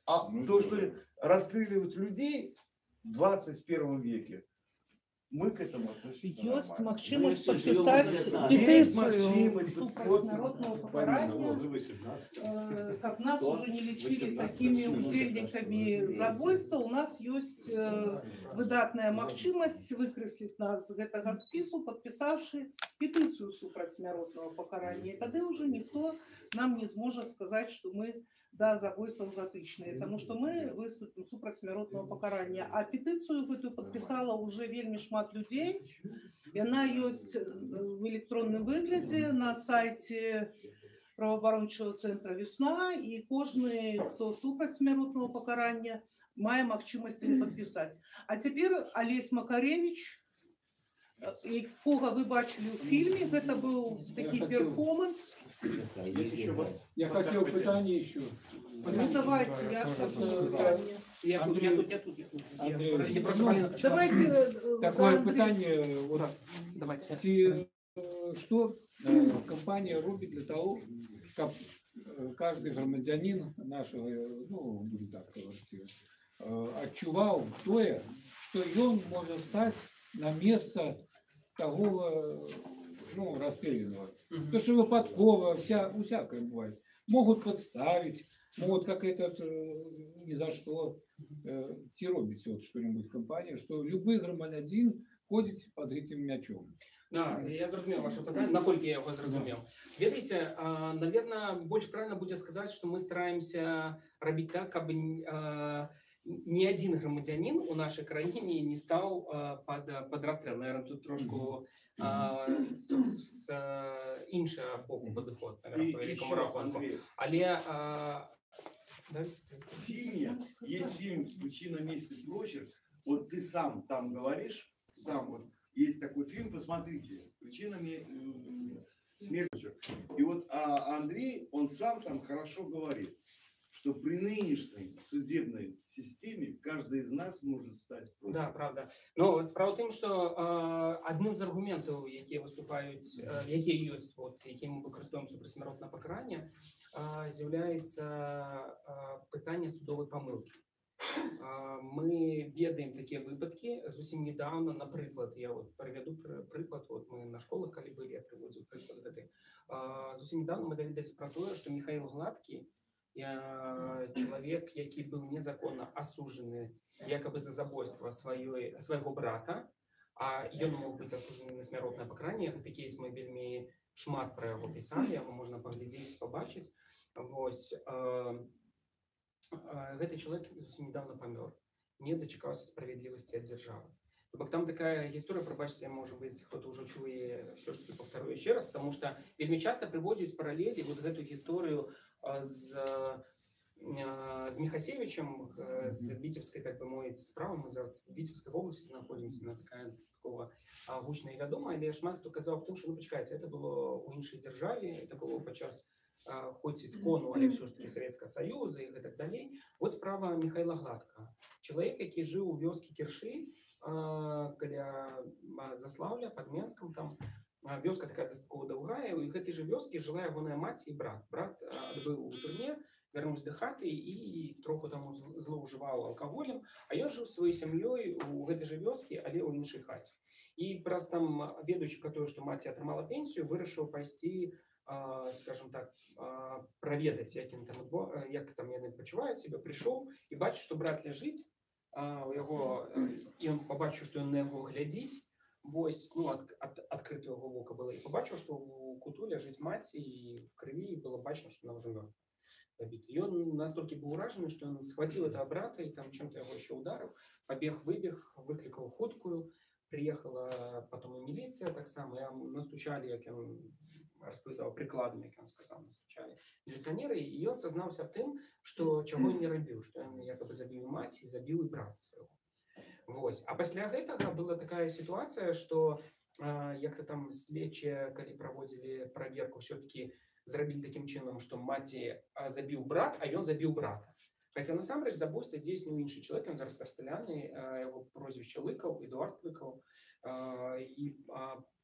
А то, что расстреливают людей в 21 веке, мы к этому относимся Есть нормально. магчимость Мы живем подписать в 19. Есть петицию магчимость, супротив народного вот, покарания. понятно, Как нас Кто? уже не лечили 18. такими удзельниками забойства, у нас есть выдатная магчимасць выкрэсліць нас з гэтага спісу, падпісаўшы петыцыю супраць смяротнага пакарання. І тады ўжо ніхто нам не зможа сказаць, што мы да забойстваў затычныя, таму што мы выступім супраць смяротнага пакарання. А петыцыю гэтую падпісала уже вельмі шмат людзей. Яна ёсць в электронным выглядзе на сайце праваабарончага цэнтра «Весна», і кожны, хто супраць смяротнага пакарання, мае магчымасць іх падпісаць. А цяпер Алесь Макаревич, якога вы бачылі ў фільме, гэта быў такі перформанс. Я хотел питание еще. Ну давайте, я Андрей, Давайте такое питание. Вот, Давайте. Что компания робит для того, как каждый громадянин нашего, ну, буду так говорить, адчуваў тое, што ён можа стаць на месца того, ну, расстрелянного. Потому что выпадково, всякое бывает. Могут подставить, могут как этот ни за что ці робіць вот что-нибудь в компании, что любой громадянин ходить под этим мячом. Да, я зразумеў ваше пытанне, наколькі я яго зразумеў. Ведаеце, наверное, больш правильно будзе сказаць, што мы стараемся рабіць так, каб ні адзін грамадзянін у нашай краіне не стаў пад расстрэл. Наверное, тут трошку з іншага боку падыход, по великому рахунку. Але в фильме есть фильм «Причина мести прочерк». Вот ты сам там говоришь, сам вот есть такой фильм, посмотрите, «Причина смерти». И вот Андрей, он сам там хорошо говорит, что при нынешней судебной системе каждый из нас может стать против. Да, правда. Но справа в тым, што адным з аргументаў, якія выступаюць, якія ёсць, вот, якія мы выкарыстоўваем супраць смяротнага пакарання, з'яўляецца пытанне судовай памылкі. Мы ведаем такія выпадкі. Зусім недавно, напрыклад, я вот прывяду прыклад, вот мы на школах, калі былі, я прыводзіў прыклад гэты. Зусім недавно мы даведаліся пра тое, што Михаил Гладкі, человек, які быў незаконна асуджаны якобы за забойство свайго брата, а ён мог быць асуджаны на смяротнае пакаранне. Гэты кейс мы вельмі шмат пра яго пісалі, яго можна паглядзець, пабачыць. Вось гэты чалавек зусім недавно памёр, не дачакаўся справядлівасці ад дзяржавы. То бок там такая гісторыя, прабачце, можа быць, хто-то ўжо чуе, все ж таки повторю еще раз, потому что вельмі часто прыводзяць паралелі вот гэту гісторыю з Михасевичем, з Віцебскай, так бы мовіць, справа. Мы зараз в Віцебскай вобласці знаходзімся, на такая дастаткова гучная і вядомая, але шмат хто казаў аб тым, што, ну, пачакайце, это было ў іншай дзяржаве, это было падчас хоць і скону, але все ж таки Советского Союза і так далей. Вот справа Михайла Гладка. Чалавек, які жыў у вёскі Кіршы, каля Заслаўля, под Менском, там вёска такая дастаткова даўгая, і гэтай жа вёскі жыла ягоная маці і брат. Брат адбыў у турме, вярнуўся да хаты і троху таму злоўжываў алкаголем, а ён жыў сваёй сям'ёй у гэтай жа вёскі, але ў іншай хаце. І праз там, ведаючы пра тое, што маці атрымала пенсію, вырашыў пайсці, скажем так, праведаць, як там яны пачуваюць сябе, прыйшоў і бачыць, што брат ляжыць, у яго, і ён пабачыў, што ён на яго глядзіць, вось, ну, адкрытая яго вока была, і пабачыў, што ў куту ляжыць маці, і в крыві было бачна, што яна ўжо мёртвая. И он настолько был уражен, что он схватил этого брата и там чем-то его еще ударил, выбег, выкликал хуткую, приехала потом и милиция, так само, настучали, как он распытывал, прикладами, как он сказал, настучали милиционеры, и он сознался в том, что чего он не робил, что он якобы забил мать и забил и брата своего. Вот. А после этого была такая ситуация, что як-то там следчие, когда проводили проверку, все-таки зрабілі таким чином, что маці забіў брат, а ён забіў брата. Хаця насамрэч забойства здзейсніў іншы чалавек, ён зараз расстраляны, яго прозвішча Лыкаў, Эдуард Лыкаў. І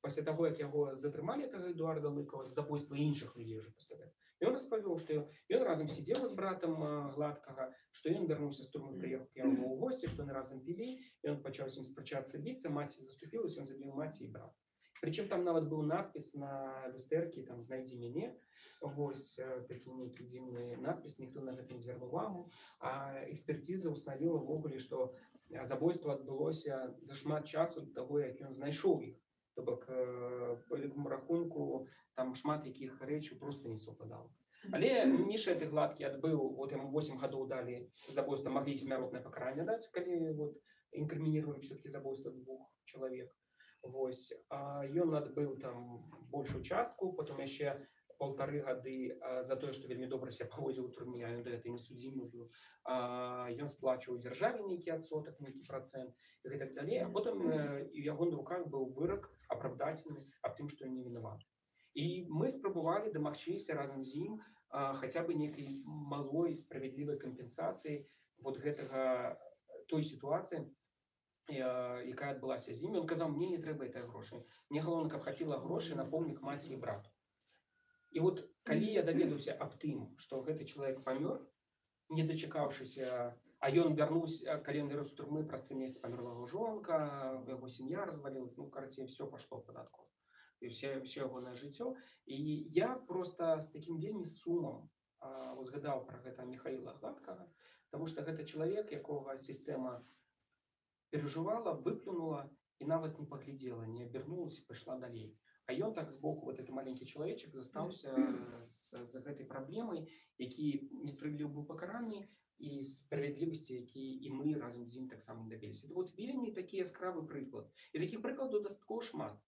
пасля таго, як яго затрымалі, гэтага Эдуарда Лыкава, з забойства іншых людзей ўжо пасля гэтага, ён распавёў, што ён разам сидзеў з братам Гладкага, што ён вярнуўся з турмы, прыехаў к яму ў госці, што яны разам пілі, ён пачаў з ім спрачацца, біцца, маці заступілася, ён забіў маці і брата. Прычым там нават быў надпіс на люстэркі, там «Знайдзі мяне». Вось такі нейкі дзіўны надпіс, ніхто на гэта не звярнуў увагу. А экспертыза ўстанавіла ўвогуле, што забойства адбылося за шмат часу да таго, як ён знайшоў іх. То бок, па вялікаму рахунку, там шмат якіх рэчаў проста не супадала. Але ніша гэты Гладкі адбыў, вот яму 8 гадоў далі забойства, маглі і смяротнае пакаранне даць, калі вот інкрымінировали все-таки забойства 2 чалавек. Вось. Ён адбыў там большую частку, потым яшчэ 1,5 гады за тое, што вельмі добра себя паводзіў у турме, а ён да гэтай несудзімы быў. Ён сплачваў дзяржаве нейкі адсотак, нейкі працэнт і гэтак далей. А потым у яго на руках быў вырак апраўдательны аб тым, што ён не вінаваты. І мы спрабавалі дамагчыся разам з ім хаця бы нейкай малой справядлівай кампенсацыі вот гэтага той сітуацыі, якая адбылася з ім. Ён казаў, мне не трэба гэтыя грошы. Мне галоўна, каб хапіла грошы на помнік маці і брату. І вот калі я даведаўся аб тым, што гэты чалавек памёр, не дачакаўшыся, а ён вярнуўся, калі ён вярнуўся з турмы, праз 3 месяцы памерла яго жонка, яго сям'я развалілась, ну, карацей, все пашло под откос. І все ягонае жыццё. І я просто з такім вельмі сумам узгадаў пра гэта Михаіла Гладкага, таму што гэта чалавек, якога сістэма переживала, выплюнула и нават не поглядела, не обернулась и пошла далей. А ён так сбоку, вот этот маленький человечек, застался за этой проблемой, які несправедліва быў пакараны, и справедливости, які и мы разом з ім так само добились. Это вот вельмі такі яскравы прыклад. И таких прыкладаў дастаткова шмат,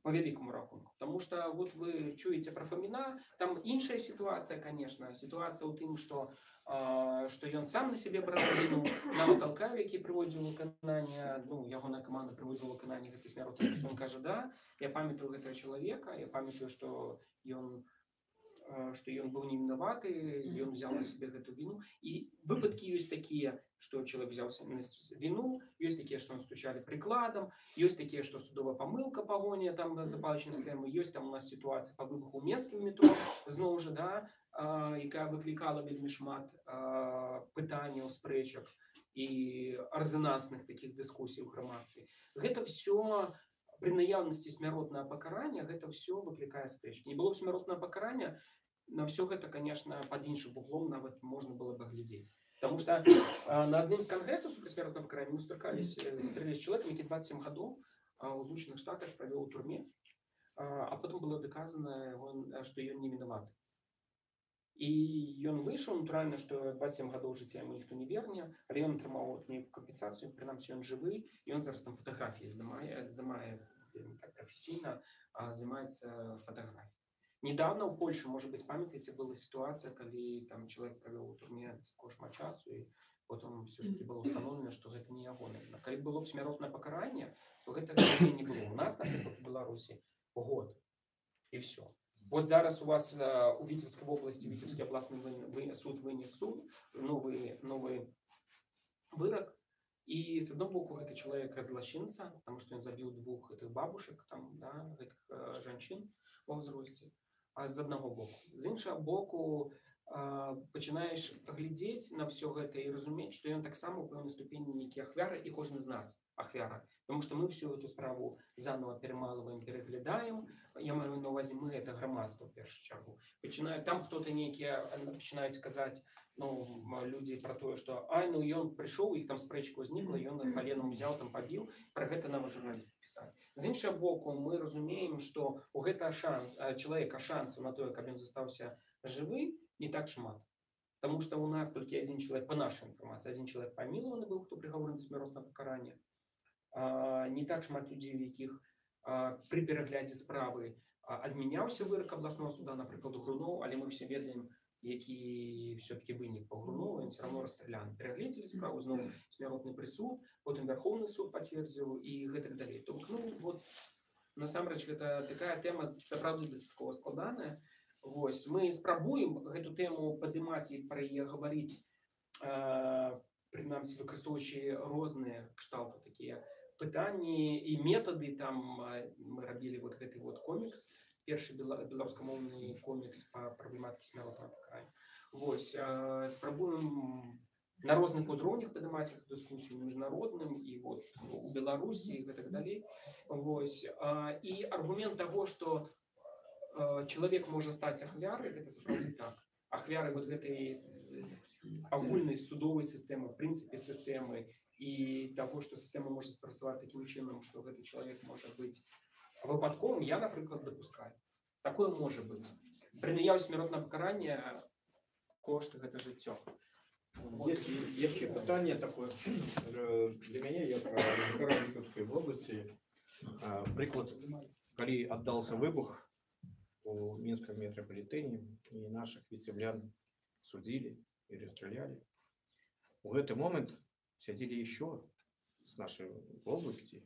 по великому рахунку. Потому что вот вы чуете про Фомина, там іншая ситуация, конечно. Ситуация у тым, что ён сам на себе брал вину, нават Алкаві, які прыводзіў выкананне, ну, ягоная каманда прыводзіла выкананне гэтай смяротнай прысуды. Он кажа, да, я памятаю гэтага чалавека, я памятаю, што ён быў не вінаваты, ён взял на себе гэту вину. И выпадки есть такие, что человек взялся на вину, есть такие, что он стучали прикладом, есть такие, что судовая помылка, погоня там за палочной схемы, есть там у нас ситуация по выбуху в Менскім метро, зноў жа, да, якая выклікала вельмі шмат пытанняў, спрэчак і резонансных таких дыскусій у грамадстве. Гэта все при наяўнасці смяротнага пакарання, гэта все выклікае спрэчкі. Не было б смяротнага пакарання, на все гэта, конечно, под іншым углом нават можна было бы глядзець. Потому что на адным з кангрэсаў супраць смяротнага пакарання мы сустракались з чалавекам, які 27 гадоў у Злучаных Штатах правёў у турме, а потом было доказано, што ён не вінаваты. І ён выйшаў, натуральна, што 27 гадоў жыцця яму ніхто не верне, але ён атрымаў нейкую кампенсацыю, прынамсі ён жывы, і ён зараз там фатаграфіі здымае так прафесійна, займаецца фатаграфіяй. Недавно в Польше, может быть, памятаете, была ситуация, когда там человек провел в турме дастаткова шмат часу, и потом все-таки было установлено, что это не яго. Когда было смяротнае пакаранне, то гэта не было. У нас, например, в Беларуси год, и все. Вот зараз у вас у Витебской области, Витебский областный суд вынес новый вырок. И с одного боку это человек злочинца, потому что он забил 2 этих бабушек, там, да, этих женщин во возрасте. А з одного боку. З іншого боку, починаєш глядзець на все гэта і разумець, што ён таксама у пэўнай ступені нейкі ахвяра, і кожны з нас ахвяра. Потому что мы всю эту справу заново перемалываем, переглядаем. Я маю на увазе, мы это грамадство в першую чергу. Там кто-то некие начинают сказать, ну, люди про то, что ну ён пришел, их там спрэчка возникла, и он коленом взял, там побил. Про гэта нам журналисты писали. З іншого боку, мы разумеем, что у гэтага человека шансов на то, каб ён застаўся живы, не так шмат. Потому что у нас только один человек, по нашей информации, один человек помилован был, кто приговорен до смертного покарания. Не так шмат людей, у якіх при пераглядзе справы адмяняўся вырак областного суда, напрыклад, у Груноў, але мы все ведаем, які все-таки вынік по Грунову, он все равно расстрелян. Перагледзелі справу, зноў смяротны прысуд, потым Верховны суд пацвердзіў і гэтак далей. То бок, ну, вот, насамрэч, гэта такая тэма сапраўды дастаткова складаная. Вось, мы спрабуем гэту тэму падымаць і пра яе гаварыць прынамсі выкарыстоўваючы розныя кшталту такія пытанні і метады. Там мы рабілі вот гэты вот комікс, першы беларускамоўны комікс па праблематыцы смяротнага пакарання. Вось спрабуем на розных узроўнях падымаць іх дыскусію міжнародным і вот у Беларусі і гэтак далей. Вось і аргумент таго, што чалавек можа стаць ахвярай, гэта сапраўды так. Ахвярай вот гэтай агульнай судовай сістэмы, в прынцыпе сістэмы, і таго, што сістэма можа спрацаваць такім чынам, што гэты чалавек можа быць выпадковым, я, напрыклад, дапускаю. Такое можа быць. Пры наяўнасці смяротнага пакарання кошт гэта жыццё. Есть питание такое для меня, я про Вікторської области. Приклад, коли отдался выбух у Минском метрополитене, и наших вице-блян судили и расстреляли. В этот момент сидели еще с нашей области,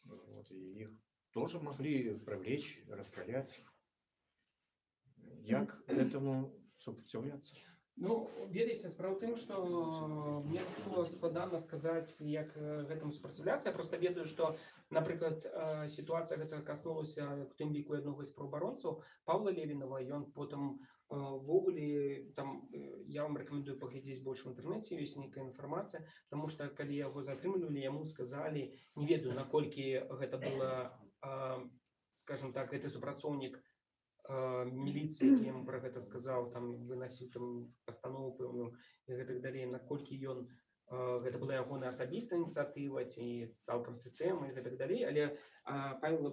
вот, и их тоже могли привлечь, расстрелять. Як этому сопротивляться? Ну, ведаеце, справа ў тым, што мне складана сказаць, як гэтаму супраціўляцца. Я проста ведаю, што, напрыклад, сітуацыя гэта каснулася у тым ліку аднаго з праваабаронцаў Павла Левінова. Ён потым ввогуле, там я вам рэкамендую паглядзець больш в інтэрнэце, ёсць нейкая інфармацыя, таму што калі яго затрымлівалі, яму сказалі, не ведаю, наколькі гэта было, скажем так, гэты супрацоўнік міліцыі, які яму пра гэта сказаў, там вынасіў там пастанову пэўную і гэтак далей, наколькі ён гэта была ягоная асабістая ініцыятыва ці цалкам сістэма і гэтак далей. Але Павел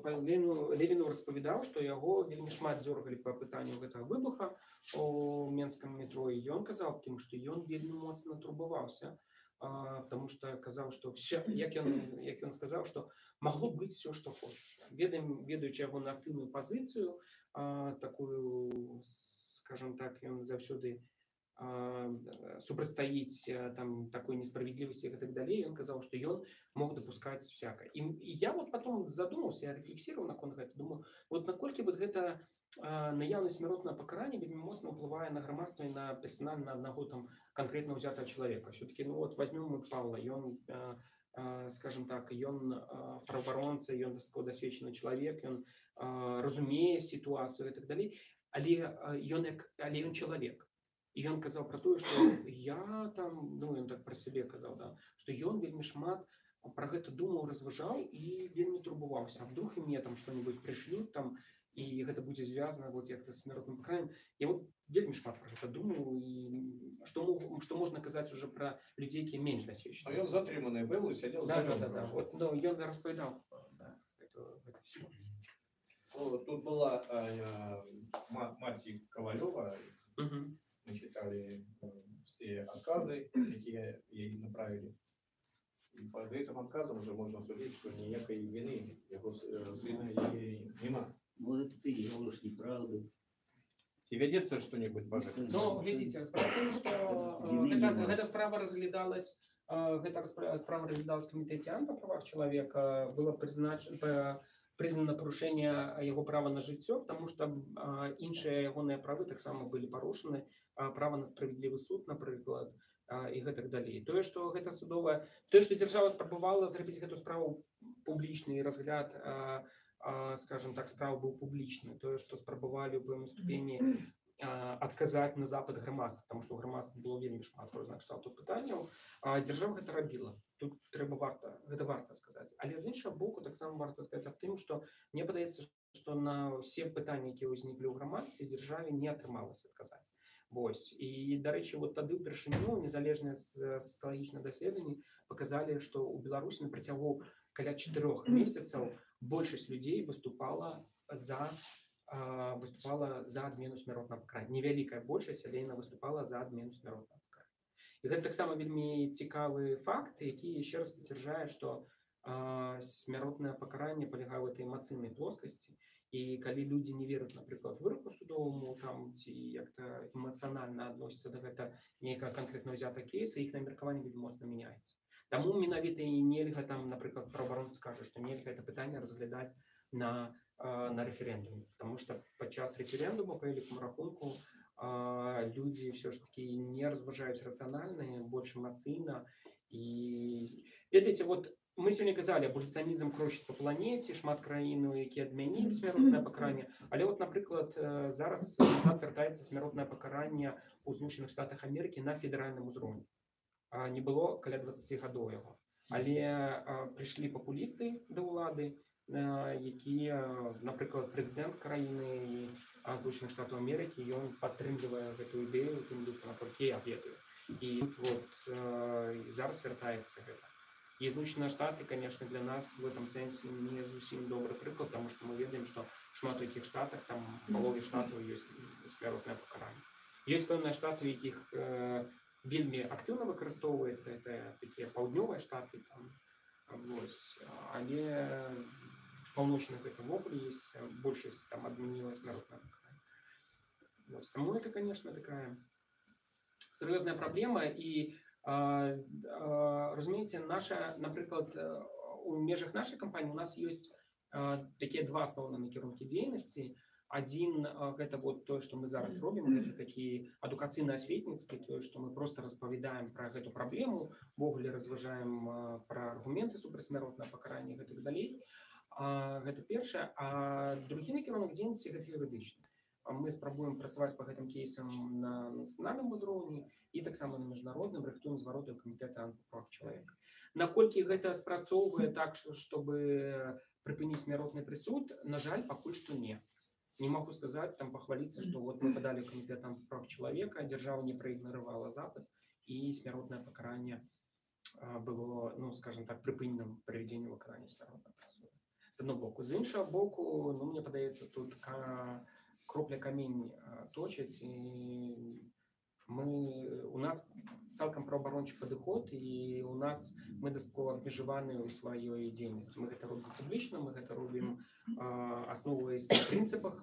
Левінов распавядаў, што яго вельмі шмат дзёргалі па пытанню гэтага выбуха у Менскам метро, і ён казаў тым, што ён вельмі моцна турбаваўся, потому што казаў, што все, як ён сказаў, што магло быць все, што хочаш. Ведаючы яго на актыўную пазіцыю, такую, скажем так, ён заўсёды супрацьстаіць там такой несправедливости и так далее. Он сказал, что он мог допускать всякое. И я вот потом задумался, я рефлексировал наконт гэта, думаю, вот наколькі вот гэта наяўнасць смяротнага пакарання вельмі моцна ўплывае на грамадства і на персанальна аднаго там конкретно ўзятага чалавека. Все-таки, ну вот возьмем мы Павла, ён, скажем так, ён праваабаронца, ён дасведчаны чалавек, ён разумее ситуацию и так далее, але ён чалавек. І ён казаў пра тое, што я там, ну ён так пра сябе казаў, да, што ён вельмі шмат пра гэта думаў, разважаў і вельмі турбаваўся. А вдруг і мне там што-нибудь прышлют там, і гэта будзе звязана вот як-то з смяротным пакараннем. Я вот вельмі шмат пра гэта думаў, і што можна казаць уже пра людзей, якія менш дасведчаны. А ён затрыманы быў і сядзеў за рулем. Да. Вот, ну, ён распавядаў гэта все. Тут была маці Ковалева. Мы читали все отказы, какие ей направили. И по этим отказам уже можно судить, что никакой вины его сына ей нема. Может, ты говоришь неправду. Тебе ведется что-нибудь, Боже? Ну, глядите, справа в том, что эта справа разглядалась, в Комитете АН по правах человека, было признано порушение его права на жыццё, потому что іншыя ягоныя правы таксама былі парушаны, права на справедливый суд, напрыклад, і гэтак далей. Тое, што гэта судовая, тое, што дзяржава спрабавала зрабіць гэту справу публічны разгляд, скажем так, справа быў публічны, тое, што спрабавалі ў пэўнай ступені адказаць на запыт грамадства, потому што ў грамадства было вельмі шмат розных кшталтаў пытанняў, дзяржава гэта рабіла. Тут гэта варта сказаць. Але з іншага боку таксама варта сказаць аб тым, што мне падаецца, што на ўсе пытанні, якія ўзніклі ў грамадстве, дзяржаве не атрымалася адказаць. Вось. І, дарэчы, вот тады ўпершыню незалежныя сацыялагічныя даследаванні паказалі, што ў Беларусі на працягу каля 4 месяцаў большасць людзей выступала за адмену смяротнага пакарання. Невялікая большасць, але яна выступала за адмену смяротнага пакарання. І гэта таксама вельмі цікавы факт, які яшчэ раз пацвярджае, што смяротнае пакаранне палягае ў этой эмацыйнай плоскасці. І калі людзі не вераць, напрыклад, выроку судоваму, там, ці як-то эмацыянальна адносяцца да гэта нейкага канкрэтна ўзятага кейса, іх меркаванне вельмі моцна мяняецца. Таму менавіта і нельга там, напрыклад, праваабаронца скажа, што нельга гэта пытанне разглядаць на рэферэндуме, потому што падчас рэферэндума, па вялікаму рахунку, люди все ж таки не разважаюць рацыянальна, больш эмацыйна. І ведаеце, вот мы сёння казалі, аболіцыянізм крочыць па планеце, шмат краінаў, якія адмянілі смяротнае пакаранне, але вот, напрыклад, зараз назад вяртаецца смяротнае пакаранне ў Злучаных Штатах Амерыкі на федэральным узроўні. Не было каля 20 гадоў яго. Але прыйшлі папулісты да ўлады, якія, напрыклад, прэзідэнт краіны Злучаных Штатаў Амерыкі, ён падтрымлівае гэтую ідэю, тым духу, наколькі я ведаю. І тут вот зараз вяртаецца гэта. І Злучаныя Штаты, конечно, для нас в этом сэнсе не зусім добры прыклад, потому что мы ведаем, что шмат у якіх штатах, там палове штатаў ёсць смяротнае пакаранне. Ёсць пэўныя штаты, у якіх вельмі актыўна выкарыстоўваецца, это такія паўднёвыя штаты, там, вось, але паўночных гэта вогуле есть, большасць там адмяніла смяротнае пакаранне. Вось, таму это, конечно, такая серьезная проблема. И разумеется, наша, например, у межах нашей компании у нас есть такие два основные накірункі дзейнасці. Один это вот то, что мы зараз робим, это такие адукацыйна-асветніцкі, то, что мы просто распавядаем про эту проблему, ввогуле разважаем про аргументы супрацьсмяротнае пакаранне и так далее. Это першае. А другі накірунак дзейнасці гэта юрыдычны. Мы спрабуем працаваць па гэтым кейсам на нацыянальным узроўні і таксама на міжнародным, рыхтуем звароты камітэта прав чалавека. Наколькі гэта спрацоўвае так, чтобы прыпыніць смяротны прысуд, на жаль, пакуль што не. Не могу сказаць, там пахваліцца, што вот мы падалі камітэт прав чалавека, дзяржава не праігнаравала запыт і смяротнае пакаранне было, ну, скажем так, прыпыненым правядзенню выканання смяротнага прысуду. З аднаго боку. З іншага боку, ну, мне падаецца, тут кропля камень точаць, і у нас цалкам праваабарончы падыход, і у нас мы дастаткова абмежаваны ў сваёй дзейнасці. Мы гэта робім публічна, мы гэта робім асноўваясь на прынцыпах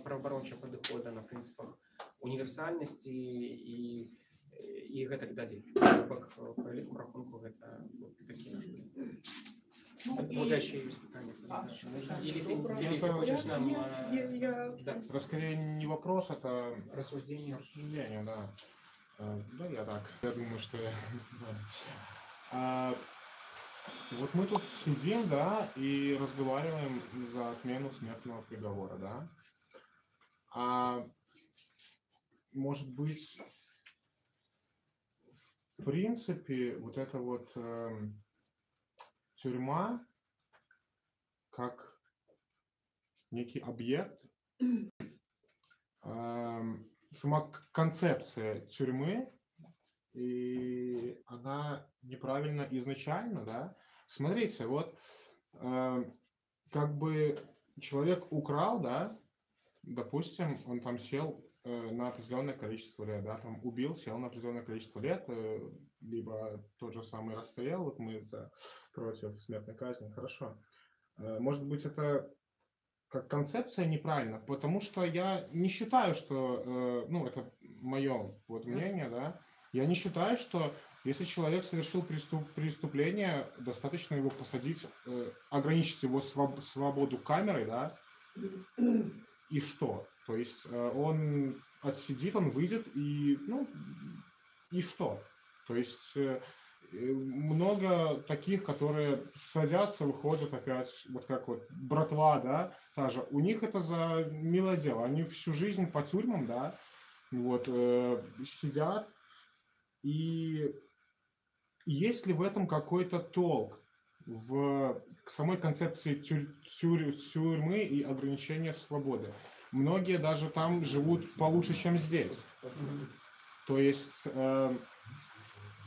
праваабарончага падыхода, на прынцыпах універсальнасці і гэтак далей. Бок, па вялікаму рахунку, гэта такі наш выбар. Вот еще есть питание. Или ты хочешь нам... Да. Скорее не вопрос, это рассуждение. Рассуждение, да. Да, я так. Я думаю, что... Вот мы тут сидим, да, и разговариваем за отмену смертного приговора, да. Может быть, в принципе, вот это вот... тюрьма как некий объект, сама концепция тюрьмы, и она неправильно изначально, да. Смотрите, вот как бы человек украл, да, допустим, он там сел на определенное количество лет, да, там убил, сел на определенное количество лет, либо тот же самый расстрел, вот мы против смертной казни, хорошо. Может быть, это как концепция неправильно, потому что я не считаю, что, ну, это мое вот мнение, да, я не считаю, что если человек совершил преступление, достаточно его посадить, ограничить его свободу камерой, да, и что? То есть он отсидит, он выйдет и, ну, и что? То есть много таких, которые садятся, выходят опять, вот как вот братва, да, та же. У них это за милое дело. Они всю жизнь по тюрьмам, да, вот, сидят. И есть ли в этом какой-то толк в самой концепции тюрьмы и ограничения свободы? Многие даже там живут получше, чем здесь. То есть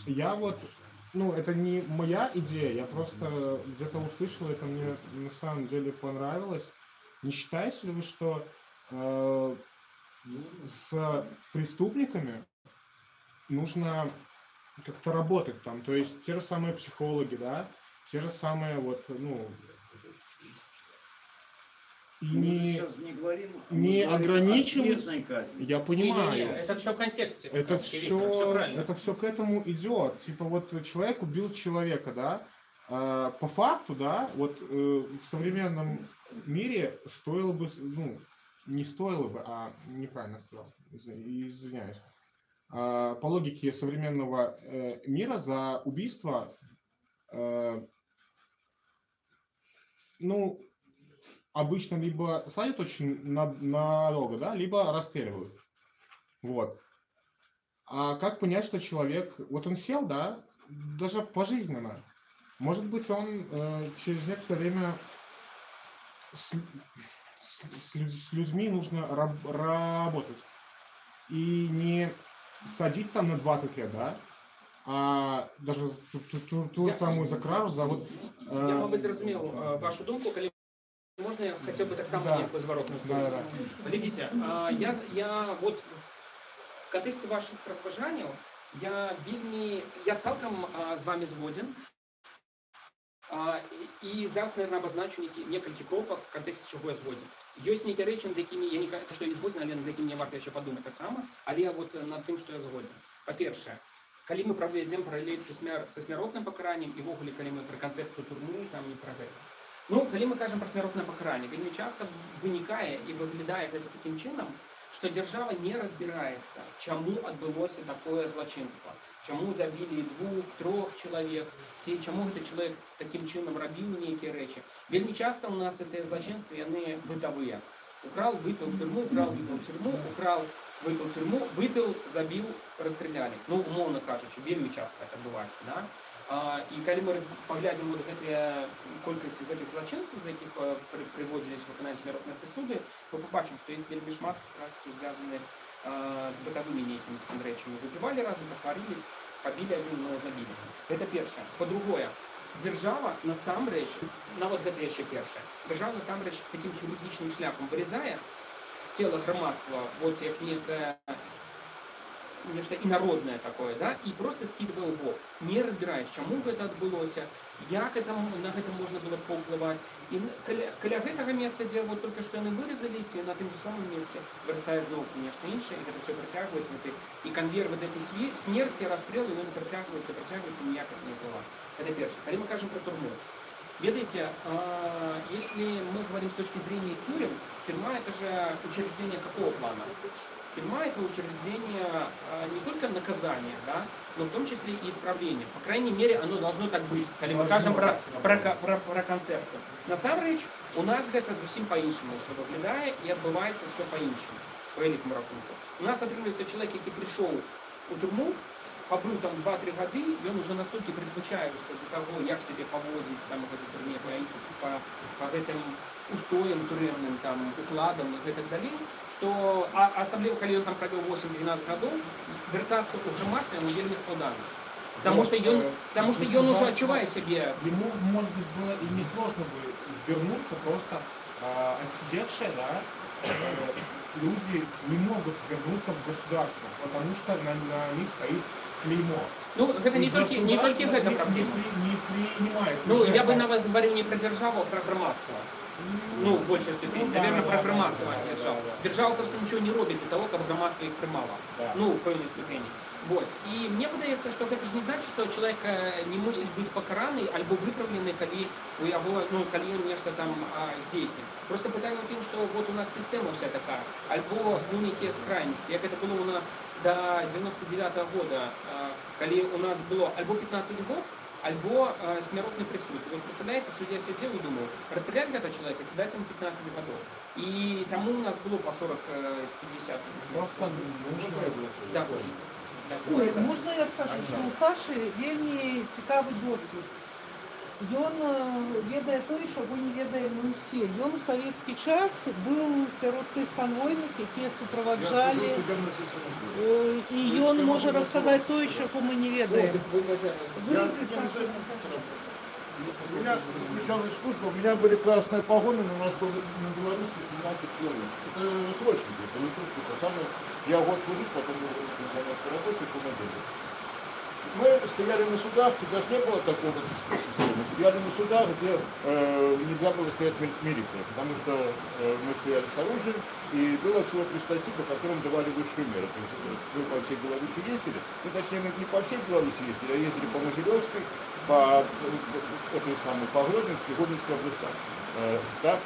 я вот, ну, это не моя идея, я просто где-то услышал, это мне на самом деле понравилось. Не считаете ли вы, что с преступниками нужно как-то работать там? То есть те же самые психологи, да, те же самые вот, ну... И не ограничивать, я понимаю. Не, это все в контексте. Это все к этому идет. Типа вот человек убил человека, да. По факту, да, вот в современном мире стоило бы, ну, не стоило бы, а неправильно сказал, извиняюсь. По логике современного мира за убийство, ну, обычно либо садят очень надолго, да, либо расстреливают. Вот. А как понять, что человек, вот он сел, да, даже пожизненно, может быть, он через некоторое время с людьми нужно работать. И не садить там на 20 лет, да, а даже ту самую за кражу, за вот... Я, мабуть, зрозумів вашу думку, коли можна, я хотів би так само ніяку зворотну совість. Глядите, я вот в контексте ваших розважань, я цілком з вами згоден. І зараз, наверное, обозначу некалькі кропок, в контексті чого я згоден. Ёсць нейкія рэчы, над якімі я не згоден, але над якімі мне варта яшчэ падумаць таксама, але вот над тым, што я згоден. Па-першае, калі мы правядзем паралель са смяротным пакараннем і ввогуле, калі мы пра канцэпцыю турмы, там не пра гэта. Ну, калі мы кажам пра смяротнае пакаранне, вельмі часта вынікае і выглядае гэта такім чынам, што дзяржава не разбіраецца, чаму адбылося такое злачынства. Чаму забілі 2-3 чалавек, ці чаму гэты чалавек такім чынам рабіў нейкія рэчы. Вельмі часта у нас гэтыя злачынствы, яны бытавыя. Украл, выпіў тюрьму, украл, выпіў тюрьму, украл, выпіў тюрьму, выпіў, забіў, расстралялі. Ну, умоўна кажучы, вельмі часта так адбываецца, да? І калі мы паглядзім вот гэтыя колькасць гэтых злачынстваў, з якіх прыводзіліся выкананне смяротнай прысуды, мы побачым, што іх вельмі шмат якраз такі звязаны з бытавымі нейкімі такімі рэчамі. Выпівалі разам, пасварылись, пабілі адзін аднаго, забілі. Гэта першае. Па-другое, дзяржава насамрэч, нават гэта яшчэ першае, дзяржава насамрэч такім хірургічным шляхам вырезае з цела грамадства, вот як некае нешта інароднае такое, да, і просто скидывае ў бок, не разбіраеш, чаму гэта адбылося, як на гэта можна было паўплываць. І каля гэтага месца, дзе вот только што яны выразалі, ці на тым же самым месцы вырастае зноў нешта іншае, і гэта все працягваецца, і канвейер вот этой смерці, расстрэлу, ён працягваецца, ніяк не ўплывае. Это першае. Калі мы кажам пра турму, ведаеце, если мы говорим с точки зрения тюрем, тюрьма это же учреждение какого плана? Тюрьма это учреждение не только наказания, да, но в том числе и исправления. По крайней мере, оно должно так быть, когда мы кажем про концепцию. Насамрэч, у нас это зусім по-іншаму все выглядае и отбывается все по-іншаму, по великому рахунку. У нас отрывается человек, который пришел у тюрьму, побыл там 2-3 гады, и он уже настолько призвычаивается до того, як себе поводить там в этой турме, по этим устоям тюремным, там, укладам и так далее, что, особливо, коли он там провел 8-12 годов, вертаться у громадства ему вельми складно. Потому что он уже отчувает себе... Ему, может быть, было и несложно бы вернуться, просто отсидевшие, да, люди не могут вернуться в государство, потому что на них стоит клеймо. Ну, это не только эта проблема. Не принимает. Ну, я бы, наверное, говорил не про державу, а про громадство. Ну, в большей степени. Наверное, про громадство держава. Держава просто ничего не робит для того, как громадство их приймало. Ну, в певній степені. Ось. І мені подається, що це ж не значить, що чоловік не мусить бути покараний або виправлений, коли він нечто там здійснив. Просто питання в тому, що от у нас система вся така, або якісь крайності, як це було у нас до 99-го року, коли у нас було або 15 років, або смертный присуд. Вы представляете, судья сидел и думал, расстрелять этого человека, дать ему 15 годов. И тому у нас было по 40-50. Да. Ой, можна я скажу, що у Саші вельми цікавий досвід. Ён ведае той, що ви не ведаем мы ўсе. Ён у савецкі час быў сярод тых канвойных, якія суправаджалі. І ён можа расказаць тое, чаго мы не ведаем. У меня заключалась служба, у меня были красные погоны, но у нас было на Беларуси 17 человек. Это срочники, это не то, что самое. Я год служил, потом был пенсионерской рабочий, что на деле. Мы стояли на судах, тут даже не было такого системы. Стояли на судах, где нельзя было стоять милиция, потому что мы стояли с оружием, и было всего 3 статьи, по которым давали высшую меру. То есть мы по всей Беларуси ездили, ну точнее мы не по всей Беларуси ездили, а ездили по Могилевской, по этой самой, по Гродненской, Гродненской областям. Так,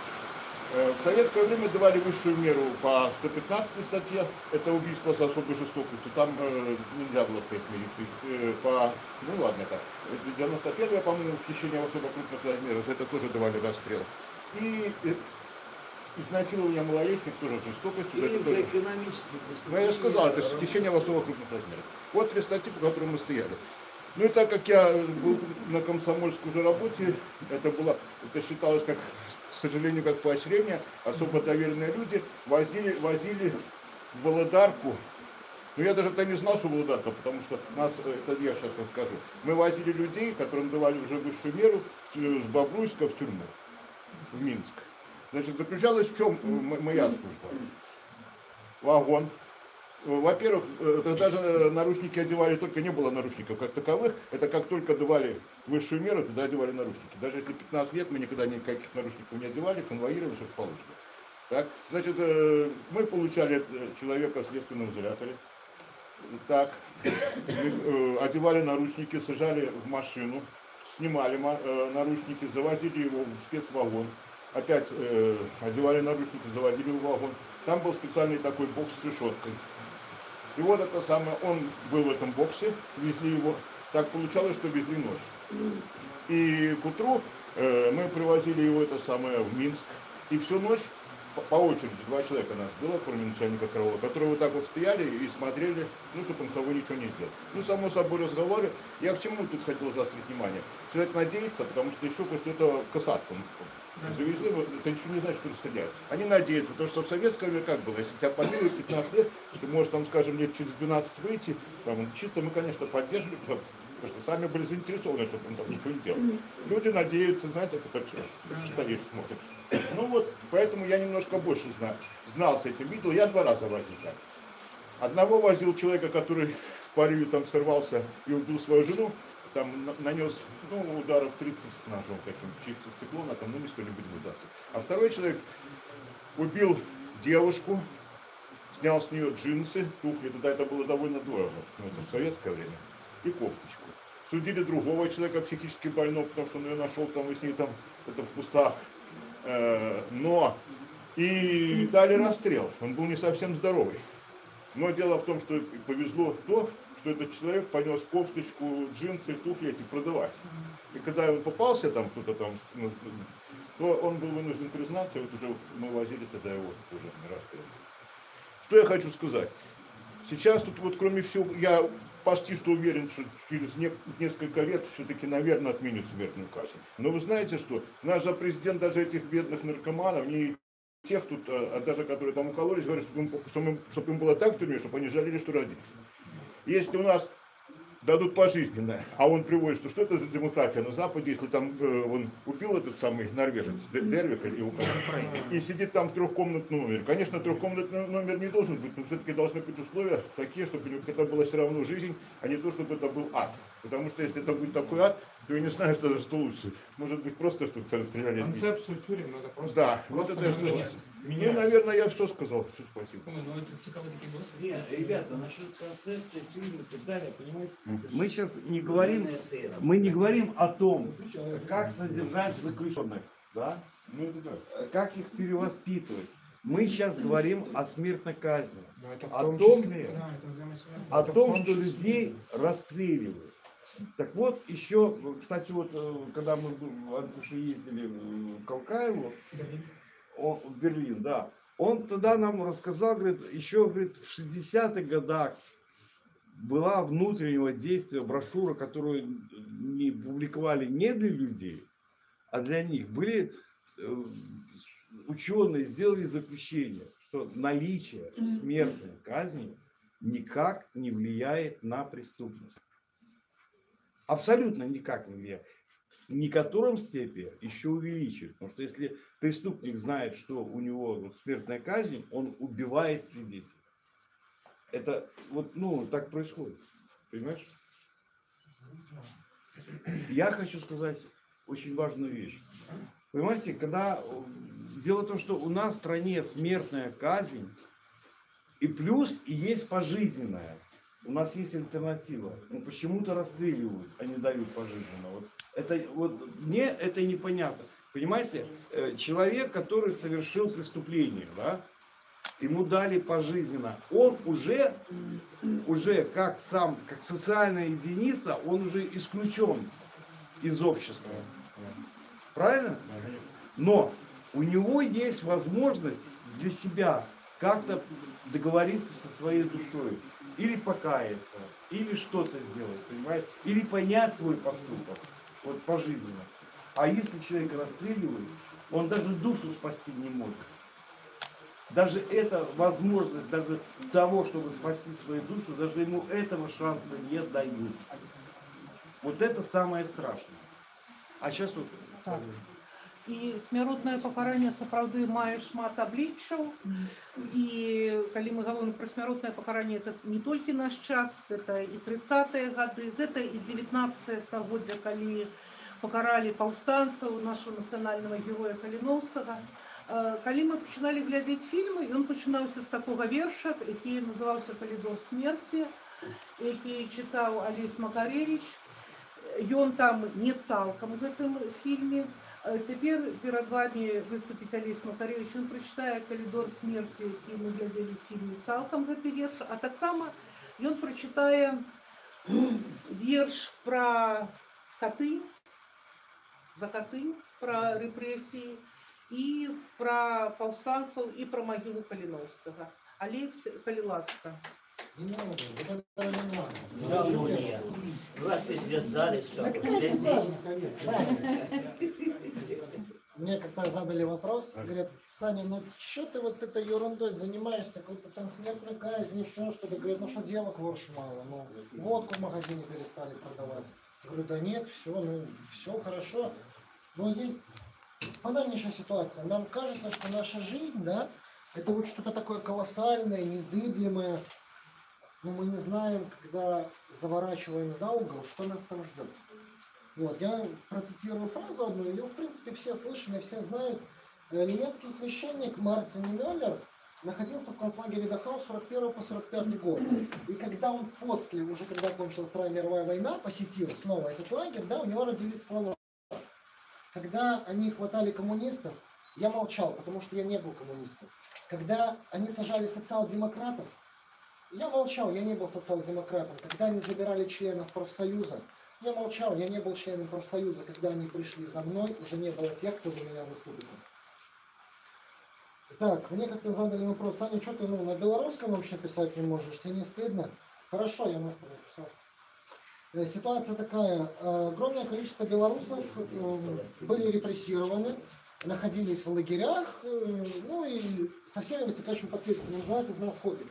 В советское время давали высшую меру по 115 статье, это убийство с особой жестокостью, там нельзя было стоять милиции. Ну ладно так, 91-я, по-моему, хищение в особо крупных размерах, это тоже давали расстрел. И изнасилование малолетних тоже с жестокостью. Или за экономические преступления. Ну я же сказал, это хищение в особо крупных размерах. Вот три статьи, по которым мы стояли. Ну и так как я был на комсомольской уже работе, это считалось как, к сожалению, как поощрение, особо доверенные люди возили в Володарку. Но я даже тогда не знал, что Володарка, потому что нас, это я сейчас расскажу, мы возили людей, которым давали уже высшую меру, с Бобруйска в тюрьму, в Минск. Значит, заключалась в чем моя служба? Вагон. Во-первых, даже наручники одевали, только не было наручников как таковых. Это как только давали высшую меру, туда одевали наручники. Даже если 15 лет мы никогда никаких наручников не одевали, конвоировали, что положено. Так, значит, мы получали человека в следственном изоляторе. Так, одевали наручники, сажали в машину, снимали наручники, завозили его в спецвагон. Опять одевали наручники, заводили в вагон. Там был специальный такой бокс с решеткой. И вот это самое, он был в этом боксе, везли его. Так получалось, что везли ночью. И к утру мы привозили его это самое в Минск. И всю ночь по очереди 2 человека нас было, кроме начальника караула, которые вот так вот стояли и смотрели, ну, чтобы он с собой ничего не сделал. Ну, само собой разговоры. Я к чему тут хотел заострить внимание? Человек надеется, потому что еще после этого касатку завезли, это ничего не значит, что стреляют. Они надеются, потому что в советское время как было? Если тебя помилуют 15 лет, ты можешь там, скажем, лет через 12 выйти, там, учиться мы, конечно, поддерживали, потому что сами были заинтересованы, чтобы он там ничего не делал. Люди надеются, знаете, это как стоишь, смотришь. Ну вот, поэтому я немножко больше знал с этим, видел. Я 2 раза возил так. Одного возил человека, который в порыве там сорвался и убил свою жену, там нанес, ну, ударов 30 с ножом таким, чисто стекло, на там, ну, не что-нибудь выдаться. А второй человек убил девушку, снял с нее джинсы, туфли, тогда это было довольно дорого, ну, это в советское время, и кофточку. Судили другого человека психически больного, потому что он ее нашел там и с ней там, это в кустах. Но и дали расстрел, он был не совсем здоровый. Но дело в том, что повезло то, что этот человек понес кофточку, джинсы, туфли эти продавать. И когда он попался там, кто-то там, то он был вынужден признаться, и вот уже мы возили тогда его уже на расстрел. Что я хочу сказать? Сейчас тут вот кроме всего, я почти что уверен, что через несколько лет все-таки, наверное, отменят смертную казнь. Но вы знаете что? Наш же президент даже этих бедных наркоманов, не тех тут, а даже которые там укололись, говорят, чтобы им было так в тюрьме, чтобы они жалели, что родились. Если у нас дадут пожизненное, а он приводит, что это за демократия на Западе, если там он убил этот самый норвежец, Дервик или у кого, и сидит там в 3-комнатном номере. Конечно, 3-комнатный номер не должен быть, но все-таки должны быть условия такие, чтобы это была все равно жизнь, а не то, чтобы это был ад. Потому что если это будет такой ад, то я не знаю, что лучше. Может быть, просто что-то стреляли. Концепцию тюрем надо просто... Да, просто вот это менять. Ну, наверное, я все сказал. Все, спасибо. Ну, это цікаві такі досвід. Нет, ребята, насчет концепции, тюрьмы и так далее, понимаете? Мы сейчас не говорим о том, как содержать заключенных, да? Как их перевоспитывать. Мы сейчас говорим о смертной казни. О том, что людей расстреливают. Так вот, еще, кстати, вот, когда мы от души ездили в Калкаеву, в Берлин, да, он тогда нам рассказал, говорит, еще, говорит, в 60-х годах была внутреннего действия брошюра, которую не публиковали не для людей, а для них. Были ученые, сделали заключение, что наличие смертной казни никак не влияет на преступность. Абсолютно никак не влияет. В некотором степени еще увеличивает. Потому что если преступник знает, что у него вот смертная казнь, он убивает свидетелей. Это вот, ну, так происходит. Понимаешь? Я хочу сказать очень важную вещь. Понимаете, когда... Дело в том, что у нас в стране смертная казнь, и плюс и есть пожизненная. У нас есть альтернатива. Но почему-то расстреливают, а не дают пожизненно. Вот это вот мне это непонятно. Понимаете, человек, который совершил преступление, да, ему дали пожизненно, он уже как социальная единица, он уже исключен из общества. Правильно? Но у него есть возможность для себя как-то договориться со своей душой. Или покаяться, или что-то сделать, понимаете? Или понять свой поступок, вот пожизненно. А если человека расстреливают, он даже душу спасти не может. Даже эта возможность, даже того, чтобы спасти свою душу, даже ему этого шанса не дают. Вот это самое страшное. А сейчас вот... Так. І смяротнае пакаранне сапраўды мае шмат абліччаў. І калі мы гаворым пра смяротнае пакаранне, это не толькі наш час, гэта і 30-е гады, гэта і 19-е стагоддзя, калі пакаралі паўстанцаў, нашого нацыянальнага героя Каліноўскага. Калі мы пачыналі глядзець фільмы, ён пачынаўся з такога верша, які называўся «Калідор смерці», які чытаў Алесь Макаревич. Ён там не цалкам у гэтым фільме. Цяпер перад вами выступіць Алесь Макаревич, ён прачытае «Калідор смерці», які мы глядзелі в фільме, цалкам гэты верш, а таксама ён прачытае верш пра Катынь, за Катынь, пра рэпрэсіі і пра паўстанцаў і пра магілу Каліноўскага. Алесь, калі ласка. Не надо, вот это не надо. Жалуния. Вас ты звезда, что? Мне как-то задали вопрос, говорят, Саня, ну что ты вот этой ерундой занимаешься, какой-то там смертной казни, еще что-то. Говорят, ну что девок ворш мало, ну водку в магазине перестали продавать. Говорю, да нет, все, ну все хорошо. Но есть банальнейшая ситуация. Нам кажется, что наша жизнь, да, это вот что-то такое колоссальное, незыблемое. Но мы не знаем, когда заворачиваем за угол, что нас там ждет. Вот, я процитирую фразу одну, ее, в принципе, все слышали, все знают. Немецкий священник Мартин Мюллер находился в концлагере Дахау с 41 по 45 год. И когда он после, уже когда кончилась Вторая мировая война, посетил снова этот лагерь, да, у него родились слова. Когда они хватали коммунистов, я молчал, потому что я не был коммунистом. Когда они сажали социал-демократов, я молчал, я не был социал-демократом. Когда они забирали членов профсоюза, я молчал, я не был членом профсоюза. Когда они пришли за мной, уже не было тех, кто за меня заступится. Так, мне как-то задали вопрос, Саня, что ты на белорусском вообще писать не можешь? Тебе не стыдно? Хорошо, я на испанском написал. Ситуация такая. Огромное количество белорусов были репрессированы, находились в лагерях, ну и со всеми вытекающими последствиями. Называется «З нас хопить».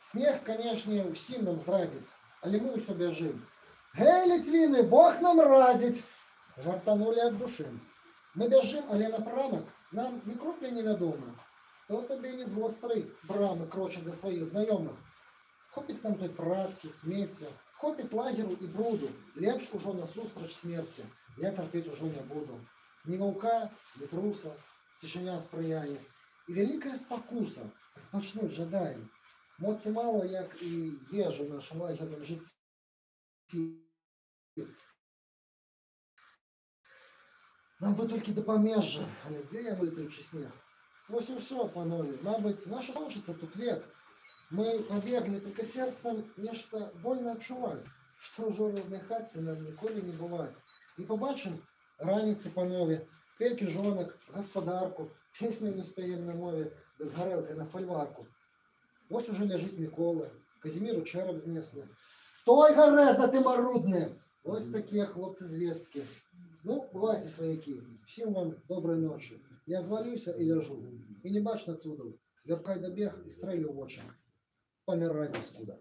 Снег, конечно, усім нам зрадить, але мы у себе жим. Гей, Литвины, Бог нам радить! Жартанули от души. Мы бежим, але напрамок нам ни кроплі не вядома. То тобі не з вострої брами крочить до своїх знайомих. Хопить нам той праці, сміття, хопить лагеру і бруду. Лепш ужо насустрач смерті. Я терпеть уже не буду. Ні вовка, ні труса, тишиня сприяє. І великая спокуса, почнуть жадаем. Моці мало, як і ежа в нашому лагерному житті. Нам бы только допомежжа, але где я выпьючий снег? Ось и все, панове. Мабуть, наше кончится тут век. Мы побегли, только сердцем нечто больно отчувать, что в жорній хаті нам ніколи не бывать. І побачим раницы, панове, пельки жонок, господарку, песню не споем на мове, да с горелкой на фольварку. Ось уже лежить Микола, Казимиру череп знесли. Стой, Гареза, ты марудный! Ось такие хлопцы-звестки. Ну, бувайте, свояки. Всем вам доброй ночи. Я звалюся и лежу. И не бач на цудов. Веркай да бег и стрелю в очи. Помирай без куда.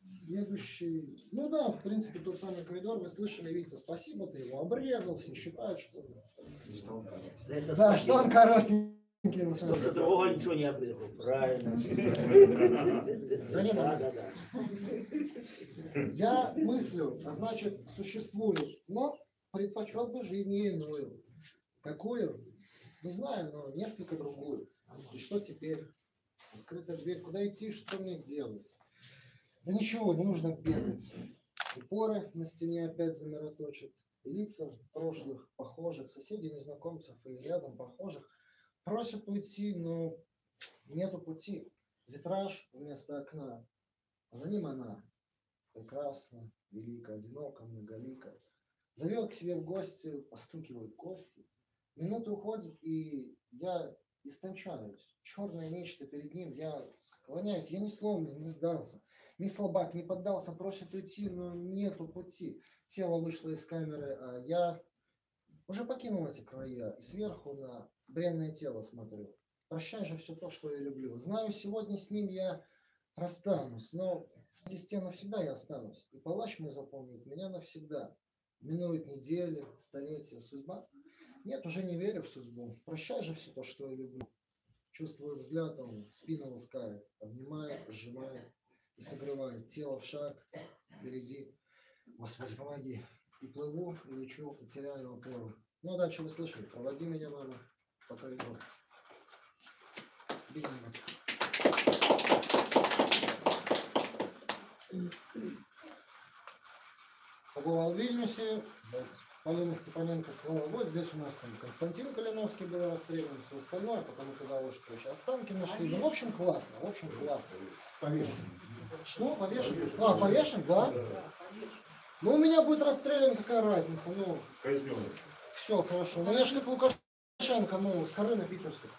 Следующий. Ну да, в принципе, тот самый коридор. Вы слышали, видите, спасибо, ты его обрезал. Все считают, что... Да, что он коротенький. Что другого ничего не обрезал. Правильно. Да. Я мыслю, а значит существую, но предпочел бы жизнь иную. Какую? Не знаю, но несколько другую. И что теперь? Открытая дверь, куда идти, что мне делать? Да ничего, не нужно бегать. И поры на стене опять замироточат, и лица прошлых похожих, соседей, незнакомцев и рядом прохожих просят уйти, но нету пути. Витраж вместо окна, а за ним она, прекрасна, велика, одинока, многолика. Зовет к себе в гости, постукивают кости. Минуты уходят, и я истончаюсь. Черное нечто перед ним, я склоняюсь, я не сломлен, не сдался. Не слабак, не поддался, просит уйти, но нету пути. Тело вышло из камеры, а я уже покинул эти края. И сверху на бренное тело смотрю. Прощай же все то, что я люблю. Знаю, сегодня с ним я расстанусь, но здесь стены всегда я останусь. И палач мой запомнит меня навсегда. Минуют недели, столетия, судьба. Нет, уже не верю в судьбу. Прощай же все то, что я люблю. Чувствую взгляд, он спину ласкает, обнимает, сжимает и согревает. Тело в шаг впереди. Господи, помоги. И плыву, и лечу, и теряю опору. Ну а дальше вы слышали. Проводи меня, мама, по коридору. Бей меня. Побывал в Вильнюсе. Вот. Полина Степаненко сказала, вот здесь у нас там Константин Калиновский был расстрелян, все остальное, потом оказалось, что еще останки нашли. Ну, в общем, классно, в общем, классно. Повешен. Что, повешен? А, повешен, да? Ну, у меня будет расстрелян, какая разница, ну. Казнен. Все, хорошо. Ну, я же как Лукашенко, ну, с Карына Питерской.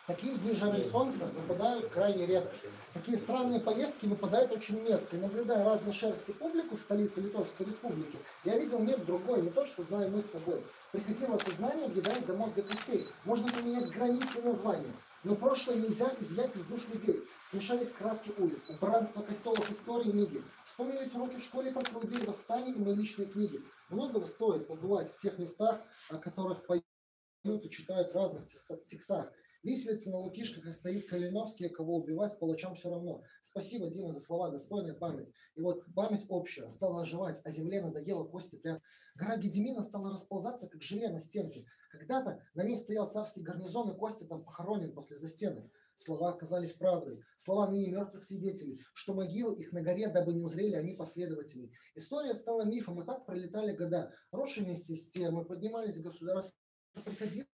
Такие дни жары и солнца выпадают крайне редко. Такие странные поездки выпадают очень метко. И наблюдая разной шерсти публику в столице Литовской Республики, я видел мир другой, не тот, что знаем мы с тобой. Приходило сознание, въедаясь до мозга костей. Можно поменять границы названия, но прошлое нельзя изъять из душ людей. Смешались краски улиц, убранство костелов, истории, миги. Вспомнились уроки в школе про колыбель восстания и мои личные книги. Многого стоит побывать в тех местах, о которых поют и читают в разных текстах. Виселица на Лукишках и стоит Калиновский, кого убивать, палачам все равно. Спасибо, Дима, за слова, достойная память. И вот память общая стала оживать, а земле надоело кости прятать. Гора Гедемина стала расползаться, как желе на стенке. Когда-то на ней стоял царский гарнизон, и Костя там похоронен после застенок. Слова оказались правдой. Слова ныне мертвых свидетелей, что могилы их на горе, дабы не узрели они последователей. История стала мифом, и так пролетали года. Рушились системы, поднимались государства, приходили.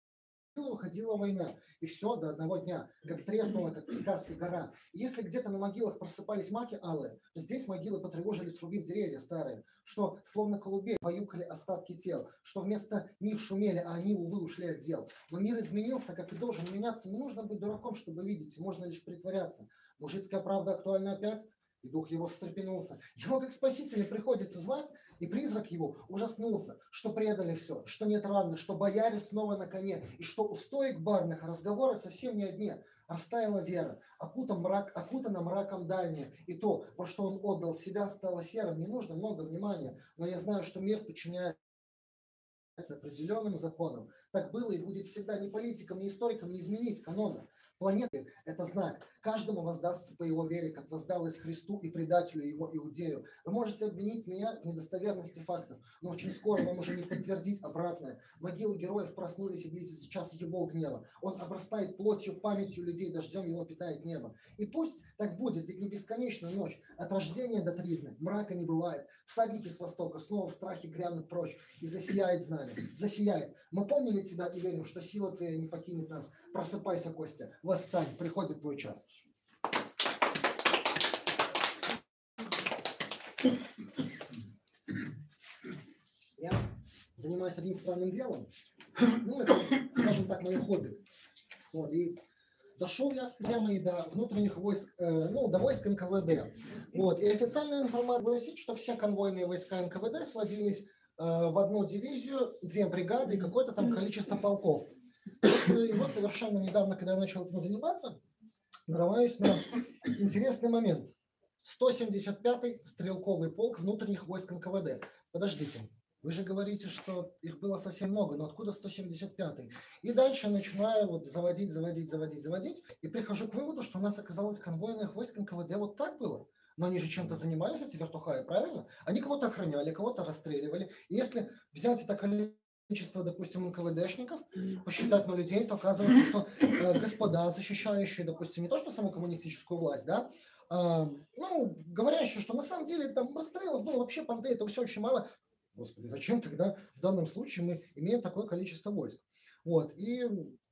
Уходила война, и все до одного дня, как треснула, как в сказке гора. И если где-то на могилах просыпались маки алые, то здесь могилы потревожили, срубив деревья старые, что словно колыбель поюкали остатки тел, что вместо них шумели, а они, увы, ушли от дел. Но мир изменился, как и должен меняться. Не нужно быть дураком, чтобы видеть, можно лишь притворяться. Мужицкая правда актуальна опять? И дух его встрепенулся. Его как спасителя приходится звать, и призрак его ужаснулся, что предали все, что нет равных, что бояре снова на коне, и что у стоек барных разговоры совсем не одни. Растаяла вера, окутана мраком дальняя, и то, во что он отдал себя, стало серым. Не нужно много внимания, но я знаю, что мир подчиняется определенным законам. Так было и будет всегда. Ни политикам, ни историкам не изменить канона. Планеты – это знак. Каждому воздастся по его вере, как воздалось Христу и предателю его Иудею. Вы можете обвинить меня в недостоверности фактов, но очень скоро вам уже не подтвердить обратное. Могилы героев проснулись, и близится час его гнева. Он обрастает плотью, памятью людей, дождем его питает небо. И пусть так будет, ведь не бесконечная ночь. От рождения до тризны мрака не бывает. Всадники с востока снова в страхе грянут прочь. И засияет знамя, засияет. Мы помнили тебя и верим, что сила твоя не покинет нас. Просыпайся, Костя, восстань, приходит твой час. Я занимаюсь одним странным делом. Ну, это, скажем так, мое хобби. Вот, и дошел я, где мы, до внутренних войск, до войск НКВД. Вот, и официальная информация гласит, что все конвойные войска НКВД сводились в одну дивизию, 2 бригады и какое-то там количество полков. И вот совершенно недавно, когда я начал этим заниматься, нарываюсь на интересный момент. 175-й стрелковый полк внутренних войск НКВД. Подождите, вы же говорите, что их было совсем много, но откуда 175-й? И дальше начинаю вот заводить, и прихожу к выводу, что у нас оказалось конвойных войск НКВД вот так было. Но они же чем-то занимались, эти вертухаи, правильно? Они кого-то охраняли, кого-то расстреливали. И если взять это количество, допустим, НКВДшников, посчитать на людей, то оказывается, что господа, защищающие, допустим, не то, что саму коммунистическую власть, да, ну, говорящие, что на самом деле там расстрелов было вообще понты, этого все очень мало. Господи, зачем тогда в данном случае мы имеем такое количество войск? Вот, и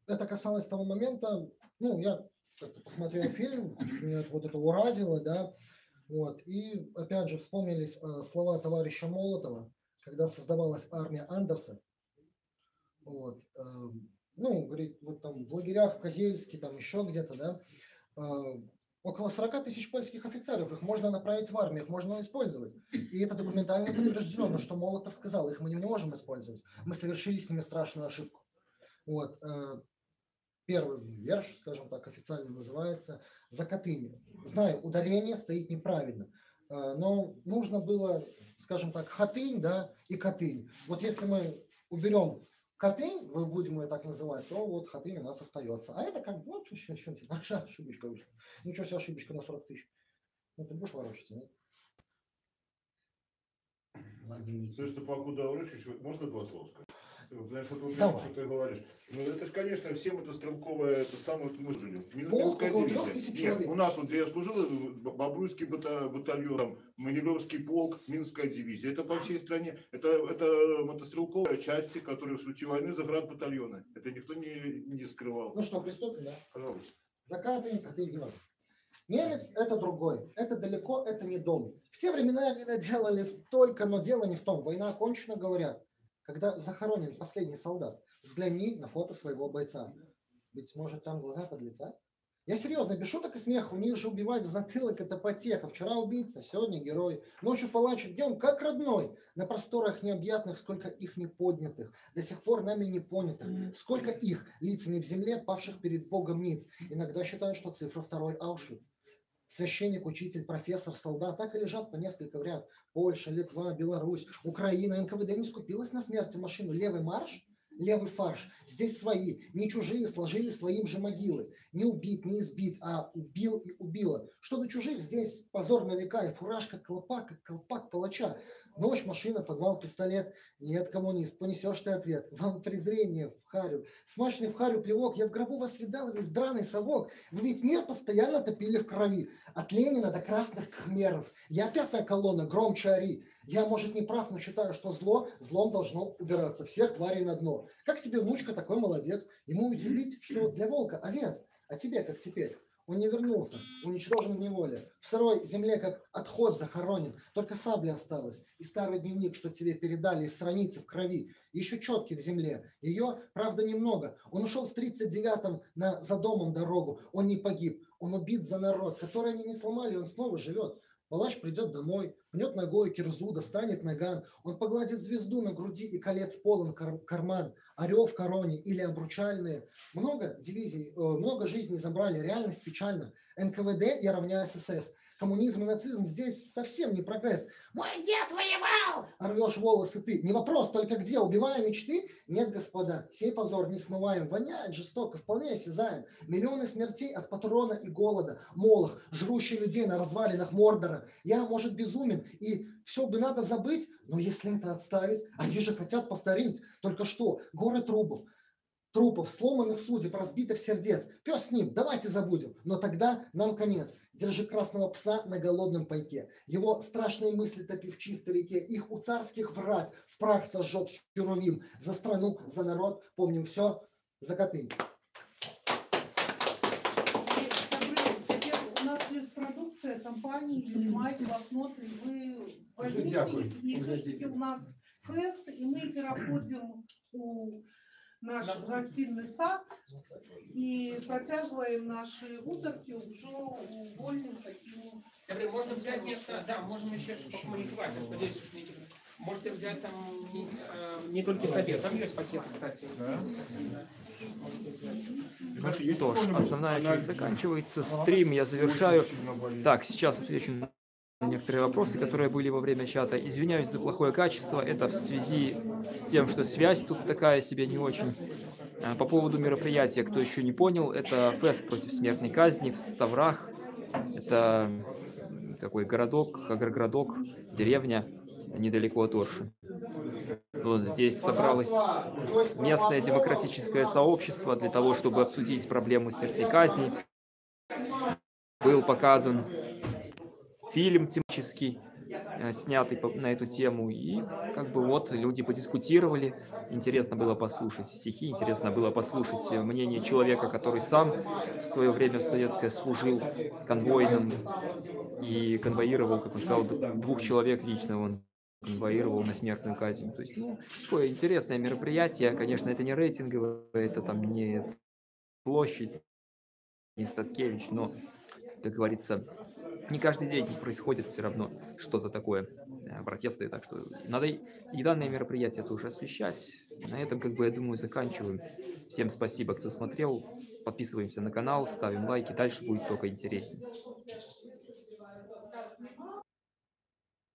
это касалось того момента, ну, я как-то посмотрел фильм, меня вот это уразило, да, вот, и опять же вспомнились слова товарища Молотова, когда создавалась армия Андерса, вот, ну, говорит, вот там в лагерях в Козельске, там еще где-то, да, около 40 тысяч польских офицеров, их можно направить в армию, их можно использовать. И это документально подтверждено, что Молотов сказал, их мы не можем использовать. Мы совершили с ними страшную ошибку. Вот. Первый верш, скажем так, официально называется «За Катынь». Знаю, ударение стоит неправильно, но нужно было, скажем так, Хатынь, да, и Катынь. Вот если мы уберем Хатынь, мы будем ее так называть, то вот Хатынь у нас остается. А это как бы, вот, еще наша ошибочка вышла. Ничего себе, ошибочка на 40 тысяч. Ну, ты будешь ворочаться, нет? Слушай, покуда ворочаешь, можно 2 слова сказать? Знаешь, вот Давай. что ты говоришь. Ну, это же, конечно, всем это стрелковое, это самое мысль. Полк около 3000 человек. У нас, вот где я служил, Бобруйский батальон, там, Манилевский полк, Минская дивизия. Это по всей стране. Это мотострелковые части, которые в случае войны заградбатальоны. Это никто не скрывал. Ну что, приступим, да? Пожалуйста. За Катынь, Катынь, не надо. Немец – это другой, это далеко, это не дом. В те времена они наделали столько, но дело не в том. Война окончена, говорят. Когда захоронен последний солдат, взгляни на фото своего бойца. Быть может, там глаза подлеца? Я серьезно, без шуток и смеха, у них же убивать в затылок – это потеха. Вчера убийца, сегодня герой. Ночью палач, днем как родной. На просторах необъятных, сколько их неподнятых, до сих пор нами не понятых. Сколько их лицами в земле, павших перед Богом ниц. Иногда считают, что цифра 2 Аушвиц. Священник, учитель, профессор, солдат так и лежат по несколько в ряд. Польша, Литва, Беларусь, Украина. НКВД не скупилась на смерти машину. Левый марш, левый фарш. Здесь свои, не чужие, сложили своим же могилы. Не убит, не избит, а убил и убило. Что до чужих, здесь позор на века и фуражка колпак, как колпак палача. Ночь, машина, подвал, пистолет. Нет, коммунист, понесешь ты ответ. Вам презрение в харю. Смачный в харю плевок. Я в гробу вас видал, весь драный совок. Вы ведь мир постоянно топили в крови. От Ленина до красных кхмеров. Я 5-я колонна, громче ори. Я, может, не прав, но считаю, что зло злом должно убираться. Всех тварей на дно. Как тебе внучка, такой молодец. Ему удивить, что для волка овец. А тебе как теперь? Он не вернулся, уничтожен в неволе. В сырой земле, как отход захоронен. Только сабля осталась. И старый дневник, что тебе передали, и страницы в крови. Еще четки в земле. Ее, правда, немного. Он ушел в 39-м на за домом дорогу. Он не погиб. Он убит за народ, который они не сломали, он снова живет. Палач придет домой, пнет ногой кирзу, достанет наган. Он погладит звезду на груди и колец полон карман. Орел в короне или обручальные. Много дивизий, много жизней забрали, реальность печальна. НКВД я равняю ССС. Коммунизм и нацизм здесь совсем не прогресс. Мой дед воевал! Рвешь волосы ты. Не вопрос, только где? Убивая мечты? Нет, господа, сей позор не смываем. Воняет жестоко, вполне осязаем. Миллионы смертей от патрона и голода. Молох, жрущий людей на развалинах Мордора. Я, может, безумен, и все бы надо забыть, но если это отставить, они же хотят повторить. Только что, горы трупов, сломанных судеб, разбитых сердец. Пес с ним, давайте забудем. Но тогда нам конец. Держи красного пса на голодном пайке. Его страшные мысли топи в чистой реке. Их у царских врат в прах сожжет Херувим. За страну, за народ, помним все, за Катынь. Теперь у нас есть продукция компании, мають блокноти, ви возьмите їх, і все ж таки у нас фест, і ми переходимо у наш гостиный сад и протягиваем наши уторки уже вольным таким. Например, можно взять нечто, да, можем еще покоммуниковать, я сподіваюся, что можете взять там не только совет, там есть пакеты, кстати. Да. Что ж, основная часть заканчивается, стрим я завершаю. Так, сейчас отвечу на некоторые вопросы, которые были во время чата. Извиняюсь за плохое качество, это в связи с тем, что связь тут такая себе не очень. По поводу мероприятия, кто еще не понял, это фест против смертной казни в Ставрах. Это такой городок, агрогородок, деревня недалеко от Орши. Вот здесь собралось местное демократическое сообщество для того, чтобы обсудить проблему смертной казни. Был показан фильм тематический, снятый на эту тему. И как бы вот люди подискутировали. Интересно было послушать стихи, интересно было послушать мнение человека, который сам в свое время в советское служил конвойным и конвоировал, как он сказал, 2 человек лично он конвоировал на смертную казнь. То есть, ну, такое интересное мероприятие. Конечно, это не рейтинговое, это там не площадь, не Статкевич, но, как говорится, не каждый день происходит все равно что-то такое, протесты, так что надо и данное мероприятие тоже освещать. На этом, как бы, я думаю, заканчиваем. Всем спасибо, кто смотрел, подписываемся на канал, ставим лайки, дальше будет только интереснее.